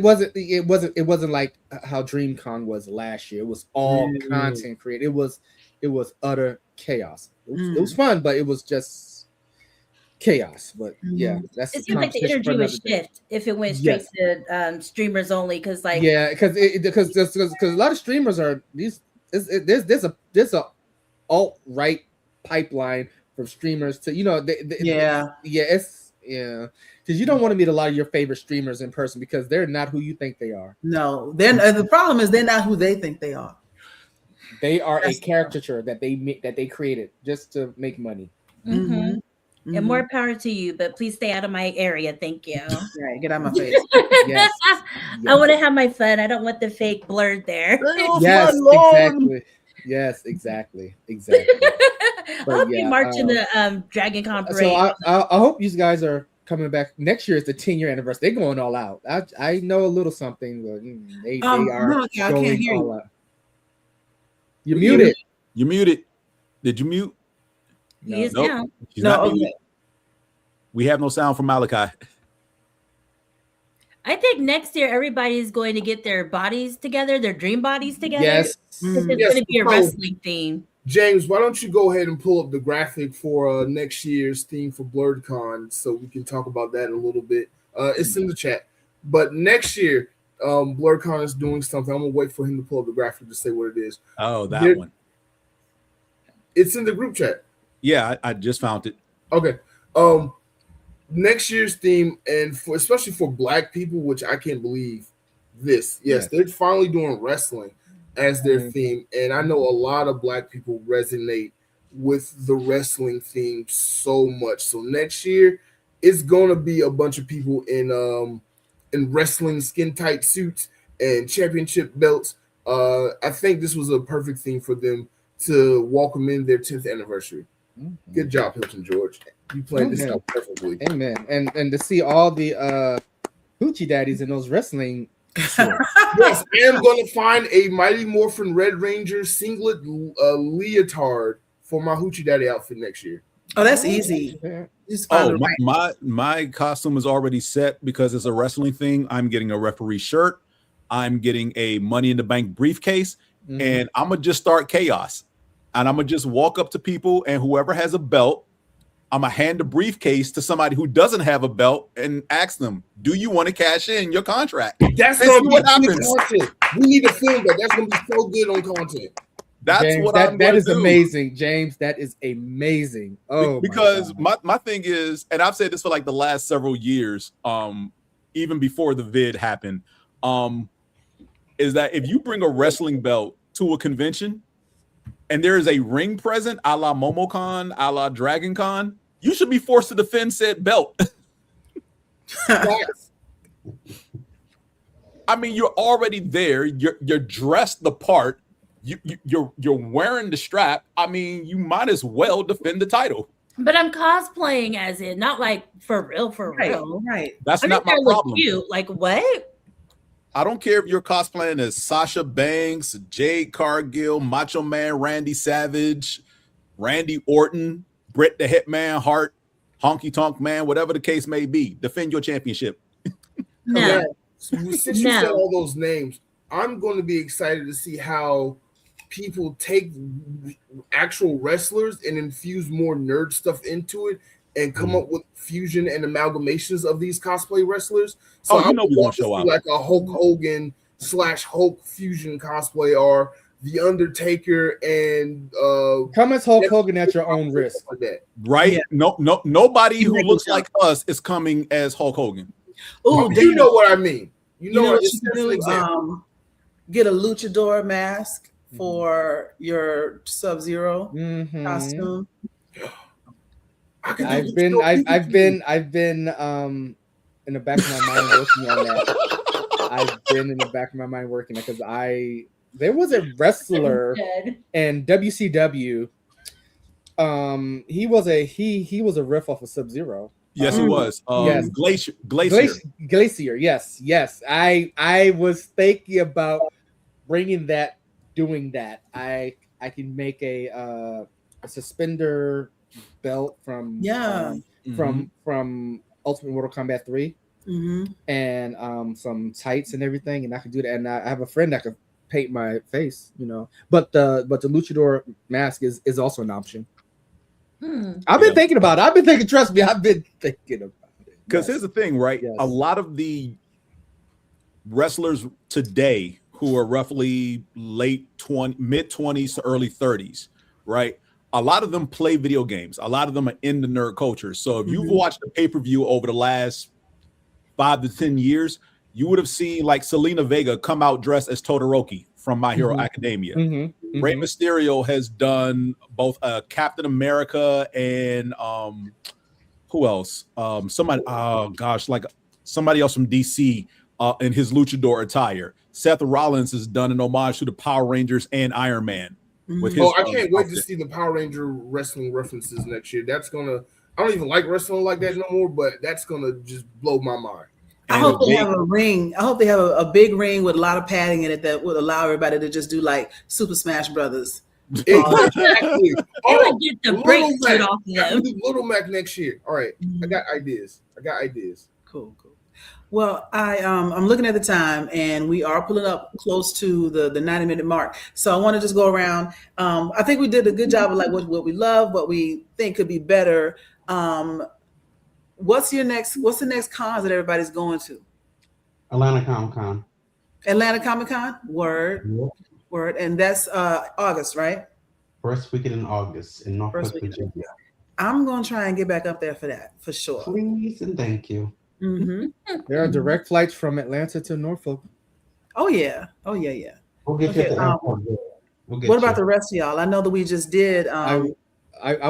wasn't like how DreamCon was last year. It was all content created. It was utter chaos. It was fun, but it was just chaos. But that's it seemed like the energy would shift if it went straight to streamers only. Because because a lot of streamers are these. There's a alt-right pipeline from streamers to because you don't want to meet a lot of your favorite streamers in person because they're not who you think they are. No, then the problem is they're not who they think they are. They are a caricature that they created just to make money. And more power to you, but please stay out of my area. Thank you. Right, get out of my face. Yes. I want to have my fun. I don't want the fake blurred there. Yes, exactly. Yes, exactly. I'll be marching the Dragon Con parade. So I hope you guys are coming back. Next year is the 10-year anniversary. They're going all out. I know a little something, but they are going all out. You're muted. You're muted. Did you mute? No. He is now. Okay. We have no sound from Malachi. I think next year everybody's going to get their bodies together, their dream bodies together. Yes. It's going to be a wrestling theme. James, why don't you go ahead and pull up the graphic for next year's theme for BlerDCon so we can talk about that a little bit. It's in the chat. But next year, BlerDCon is doing something. I'm going to wait for him to pull up the graphic to say what it is. Oh, that one. It's in the group chat. Yeah, I just found it. Okay. Next year's theme, and especially for Black people, which I can't believe this. Yes, they're finally doing wrestling as their theme, and I know a lot of Black people resonate with the wrestling theme so much. So next year, it's gonna be a bunch of people in wrestling skin tight suits and championship belts. I think this was a perfect theme for them to welcome in their 10th anniversary. Good job, Hilton George. You played this out perfectly. Amen. And to see all the hoochie daddies in those wrestling. Yes, I am going to find a Mighty Morphin Red Ranger singlet leotard for my hoochie daddy outfit next year. Oh, that's easy. My costume is already set because it's a wrestling thing. I'm getting a referee shirt. I'm getting a Money in the Bank briefcase, and I'm gonna just start chaos. And I'm gonna just walk up to people, and whoever has a belt, I'm gonna hand the briefcase to somebody who doesn't have a belt and ask them, "Do you want to cash in your contract?" That's gonna be what happens. Content. We need to film that. That's gonna be so good on content. That's James, what that is amazing, James. That is amazing. Oh, because my thing is, and I've said this for like the last several years, even before the vid happened, is that if you bring a wrestling belt to a convention and there is a ring present, a la MomoCon, a la DragonCon, you should be forced to defend said belt. Yes. I mean, you're already there. You're dressed the part. You're wearing the strap. I mean, you might as well defend the title. But I'm cosplaying as it, not like for real, real. Right. That's I not think my I look problem. cute. Like what? I don't care if you're cosplaying as Sasha Banks, Jade Cargill, Macho Man Randy Savage, Randy Orton, Bret the Hitman Hart, Honky Tonk Man, whatever the case may be. Defend your championship. No. Okay. So since you said all those names, I'm going to be excited to see how people take actual wrestlers and infuse more nerd stuff into it and come up with fusion and amalgamations of these cosplay wrestlers. So you know we're going to show up. Like a Hulk Hogan / Hulk fusion cosplay, or The Undertaker and come as Hulk Hogan at your own risk. Like that. Right? Yeah. Nobody who looks like us is coming as Hulk Hogan. Oh, you know what I mean. You know what it's you just an example. do? Get a luchador mask for your Sub-Zero costume. I've been in the back of my mind working on that. I've been in the back of my mind working because there was a wrestler in WCW. He was a riff off of Sub-Zero. Yes, he was. Yes. Glacier. Yes. I was thinking about doing that. I can make a suspender belt from Ultimate Mortal Kombat 3 and some tights and everything, and I could do that. And I have a friend that could paint my face, But the luchador mask is also an option. I've been thinking about it. Trust me, I've been thinking about it. Because here's the thing, right? Yes. A lot of the wrestlers today who are roughly mid 20s to early 30s, right? A lot of them play video games. A lot of them are in the nerd culture. So if you've watched the pay-per-view over the last 5 to 10 years, you would have seen like Selena Vega come out dressed as Todoroki from My Hero Academia. Rey Mysterio has done both Captain America and who else? Somebody else from DC in his luchador attire. Seth Rollins has done an homage to the Power Rangers and Iron Man. With his, I can't wait to see the Power Ranger wrestling references next year. I don't even like wrestling like that no more, but that's gonna just blow my mind. I hope they have a ring. I hope they have a big ring with a lot of padding in it that would allow everybody to just do like Super Smash Brothers. Exactly. Get the brakes right off them. Little Mac next year. All right, I got ideas. Cool. Well, I'm looking at the time, and we are pulling up close to the 90-minute mark. So I want to just go around. I think we did a good job of like what we love, what we think could be better. What's the next cons that everybody's going to? Atlanta Comic-Con. Atlanta Comic-Con? Word. And that's August, right? First weekend in August in Norfolk, Virginia. I'm going to try and get back up there for that, for sure. Please and thank you. There are direct flights from Atlanta to Norfolk. Oh yeah. We'll get you at the airport. What about the rest of y'all? I know that we just did. I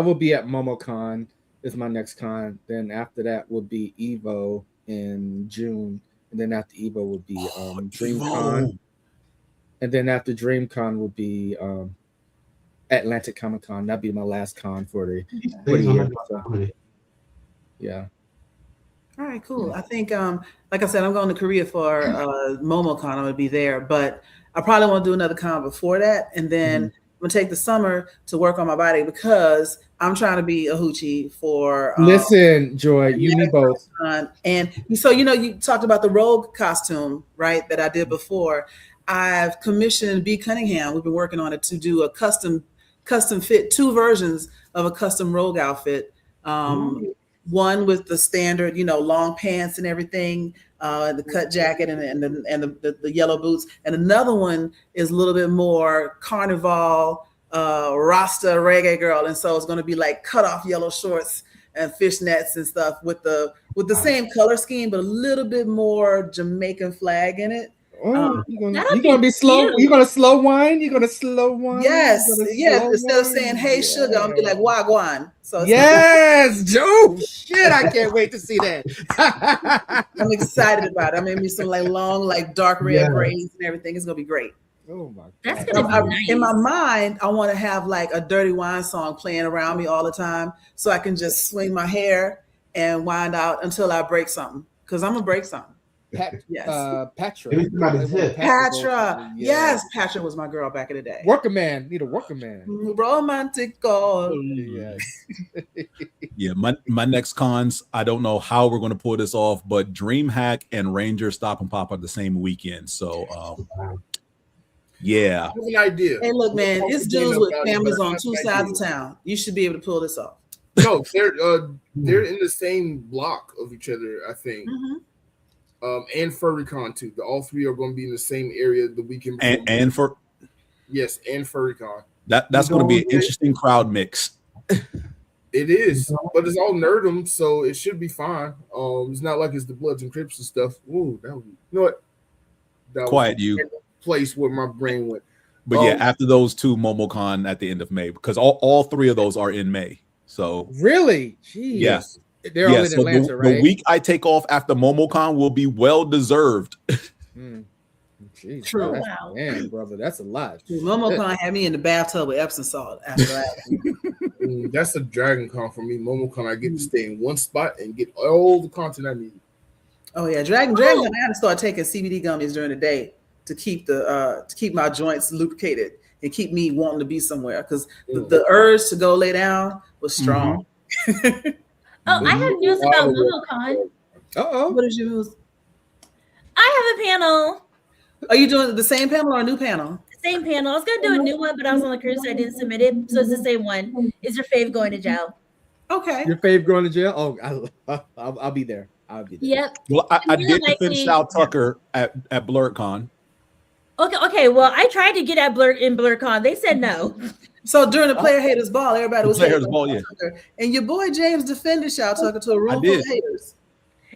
will be at MomoCon. Is my next con. Then after that will be Evo in June, and then after Evo will be DreamCon, and then after DreamCon will be Atlantic Comic Con. That'll be my last con for the year. So, yeah. All right, cool. I think, like I said, I'm going to Korea for MomoCon. I'm going to be there, but I probably want to do another con before that, and then I'm going to take the summer to work on my body because I'm trying to be a hoochie for. Listen, Joy, you need both. And so, you talked about the Rogue costume, right? That I did before. I've commissioned B. Cunningham. We've been working on it to do a custom fit, 2 versions of a custom Rogue outfit. One with the standard, long pants and everything, the cut jacket and the yellow boots, and another one is a little bit more carnival, Rasta reggae girl, and so it's going to be like cut off yellow shorts and fishnets and stuff with the same color scheme, but a little bit more Jamaican flag in it. Oh, you that'll gonna be slow? cute. You gonna slow wine? You gonna slow wine? Yes, You gonna yes. slow Instead of wine? saying "Hey sugar," I'm gonna be like "Wagwan." So it's Yes, Joe. Shit, I can't wait to see that. I'm excited about it. I made me some like long, like dark red Yeah. braids and everything. It's gonna be great. Oh my god. That's gonna be nice. In my mind, I want to have like a dirty wine song playing around me all the time, so I can just swing my hair and wind out until I break something. Because I'm gonna break something. Yes. Patra. Maybe somebody's hit. Patra. Yes, Patra was my girl back in the day. Worker man. Need a worker man. Romantic call. Yes. Yeah, my next cons, I don't know how we're going to pull this off, but DreamHack and Ranger Stop and Pop are the same weekend. So, yeah. I have an idea. Hey, look, man, it's dudes with families on two I sides of town. You should be able to pull this off. No, they're in the same block of each other, I think. And FurryCon too. All three are going to be in the same area the weekend before. And for yes, and FurryCon. that's going to be an interesting crowd mix. It is, but it's all nerdum, so it should be fine. It's not like it's the Bloods and Crips and stuff. Ooh, that would, you know what? That Quiet was you. the place where my brain went. But yeah, after those two, MomoCon at the end of May, because all three of those are in May. So Really? Jeez. yes. They're all in So Atlanta, right? the week I take off after MomoCon will be well deserved. Jeez, True. that's, Wow. man, brother, that's a lot. MomoCon had me in the bathtub with Epsom salt after that. That's a Dragon Con for me. MomoCon, I get to stay in one spot and get all the content I need. Oh yeah, Dragon. I had to start taking CBD gummies during the day to keep my joints lubricated and keep me wanting to be somewhere because the urge to go lay down was strong. Oh, I have news about MomoCon. What is your news? I have a panel. Are you doing the same panel or a new panel? Same panel. I was gonna do a new one, but I was on the cruise, so I didn't submit it. So it's the same one. Is your fave going to jail? Okay. Your fave going to jail? Oh, I'll be there. I'll be there. Yep. Well, I Really did likely- defend Shao Tucker at BlerDCon. Okay. Well, I tried to get at BlerDCon. They said no. So during the player haters ball, everybody was Player hating haters ball, on yeah. Tucker, and your boy James defended Shao Tucker to a room full did. of haters.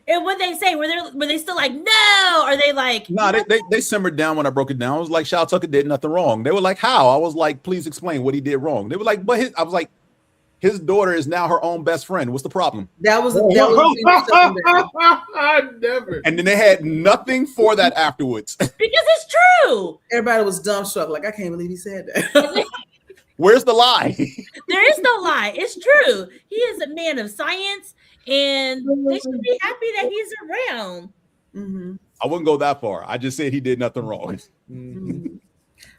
And what they say? Were they still like no? Are they like Nah, they simmered down when I broke it down. I was like, Shao Tucker did nothing wrong. They were like, how? I was like, please explain what he did wrong. They were like, I was like, his daughter is now her own best friend. What's the problem? That was Never. And then they had nothing for that afterwards. because it's true. everybody was dumbstruck. Like I can't believe he said that. Where's the lie? There is no lie. It's true. He is a man of science, and they should be happy that he's around. I wouldn't go that far. I just said he did nothing wrong.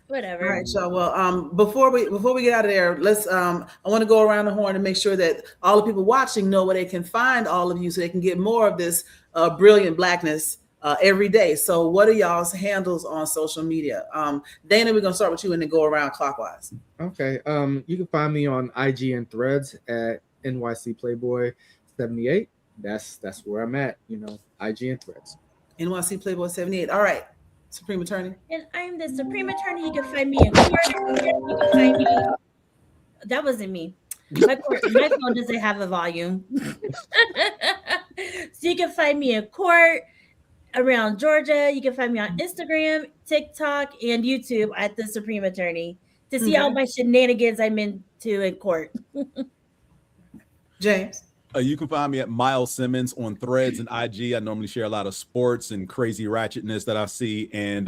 Whatever. All right, so well, before we get out of there, let's I want to go around the horn and make sure that all the people watching know where they can find all of you, so they can get more of this brilliant blackness every day. So, what are y'all's handles on social media? Dana, we're gonna start with you and then go around clockwise. Okay. You can find me on IG and Threads at NYC Playboy 78. That's where I'm at. You know, IG and Threads. NYC Playboy 78. All right, Supreme Attorney. And I'm the Supreme Attorney. You can find me in court. You can find me. That wasn't me. My phone doesn't have a volume. So you can find me in court around Georgia. You can find me on Instagram, TikTok, and YouTube at the Supreme Attorney to see all my shenanigans I'm into in court. James. You can find me at Miles Simmons on Threads and IG. I normally share a lot of sports and crazy ratchetness that I see. And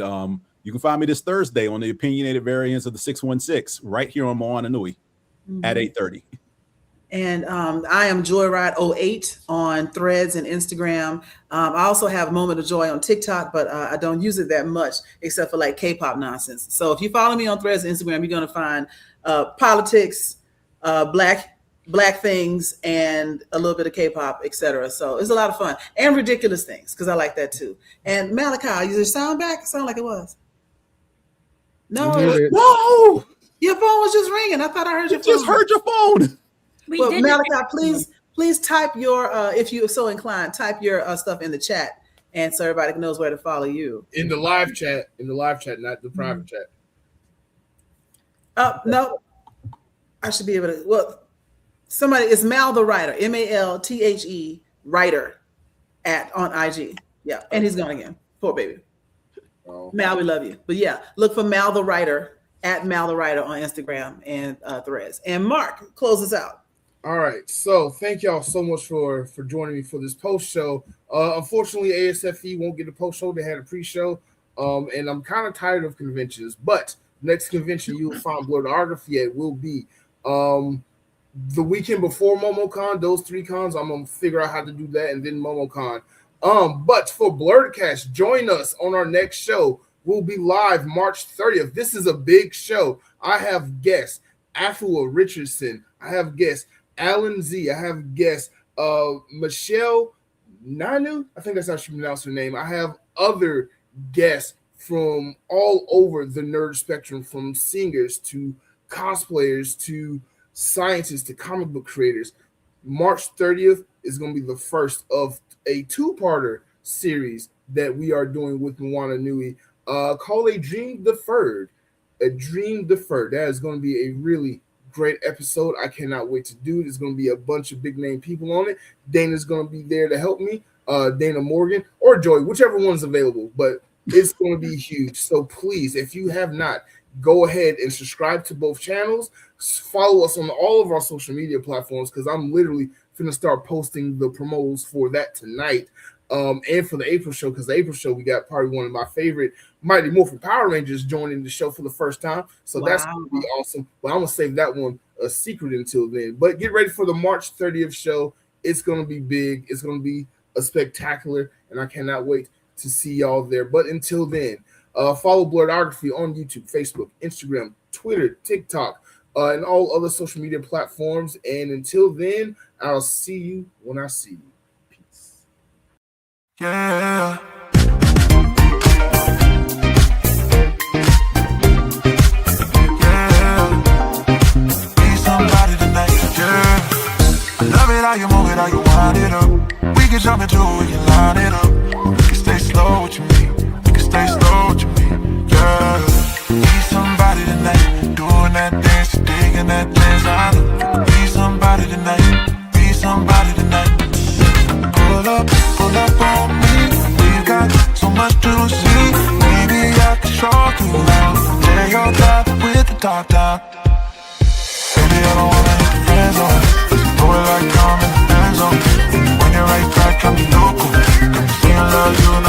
you can find me this Thursday on the opinionated variants of the 616 right here on Moana Nui at 8:30. And I am Joyride08 on Threads and Instagram. I also have Moment of Joy on TikTok, but I don't use it that much except for like K-pop nonsense. So if you follow me on Threads and Instagram, you're going to find politics, black things, and a little bit of K-pop, etc. So it's a lot of fun and ridiculous things because I like that too. And Malachi, is your sound back? It sounded like it was. No, No, your phone was just ringing. I thought I heard your phone. just heard your phone. Well, Malachi, please type your, if you're so inclined, type your stuff in the chat, and so everybody knows where to follow you. In the live chat, not the private chat. No, I should be able to. Well, somebody is Mal the Writer, MALTHE Writer on IG. Yeah, and he's gone again. Poor baby. Oh. Mal, we love you. But yeah, look for Mal the Writer at Mal the Writer on Instagram and Threads. And Mark, close us out. All right, so thank y'all so much for joining me for this post show. Unfortunately, ASFE won't get a post show; they had a pre-show, and I'm kind of tired of conventions. But next convention you will find Blerdography at will be the weekend before MomoCon. Those 3 cons, I'm gonna figure out how to do that, and then MomoCon. But for Blerdkast, join us on our next show. We'll be live March 30th. This is a big show. I have guests Afua Richardson. I have guests Alan Z. I have guests Michelle Nanu. I think that's how she pronounced her name. I have other guests from all over the nerd spectrum, from singers to cosplayers to scientists to comic book creators. March 30th is going to be the first of a 2-parter series that we are doing with Moana Nui called A Dream Deferred. A Dream Deferred. That is going to be a really great episode. I cannot wait to do it. There's going to be a bunch of big name people on it. Dana's going to be there to help me. Dana Morgan or Joy, whichever one's available. But it's going to be huge. So please, if you have not, go ahead and subscribe to both channels. Follow us on all of our social media platforms because I'm literally going to start posting the promos for that tonight. And for the April show, because the April show, we got probably one of my favorite Mighty Morphin Power Rangers joining the show for the first time. So that's going to be awesome. But I'm going to save that one a secret until then. But get ready for the March 30th show. It's going to be big. It's going to be a spectacular, and I cannot wait to see y'all there. But until then, follow Blerdography on YouTube, Facebook, Instagram, Twitter, TikTok, and all other social media platforms. And until then, I'll see you when I see you. Peace. Yeah. Be somebody tonight, yeah. Love it how you move it, how you wind it up. We can jump into it, we can line it up. We can stay slow with you, me. We can stay slow with you, me. Yeah. Be somebody tonight, doing that dance, digging that dance. I know. Be somebody tonight, be somebody tonight. Pull up on me. We've got so much to see. Maybe I can show you now. Tear your top with the top down. Baby, I don't wanna hit the friend zone. Throw it like I'm in the end zone. When you're right back, I'm local. Can't see love you.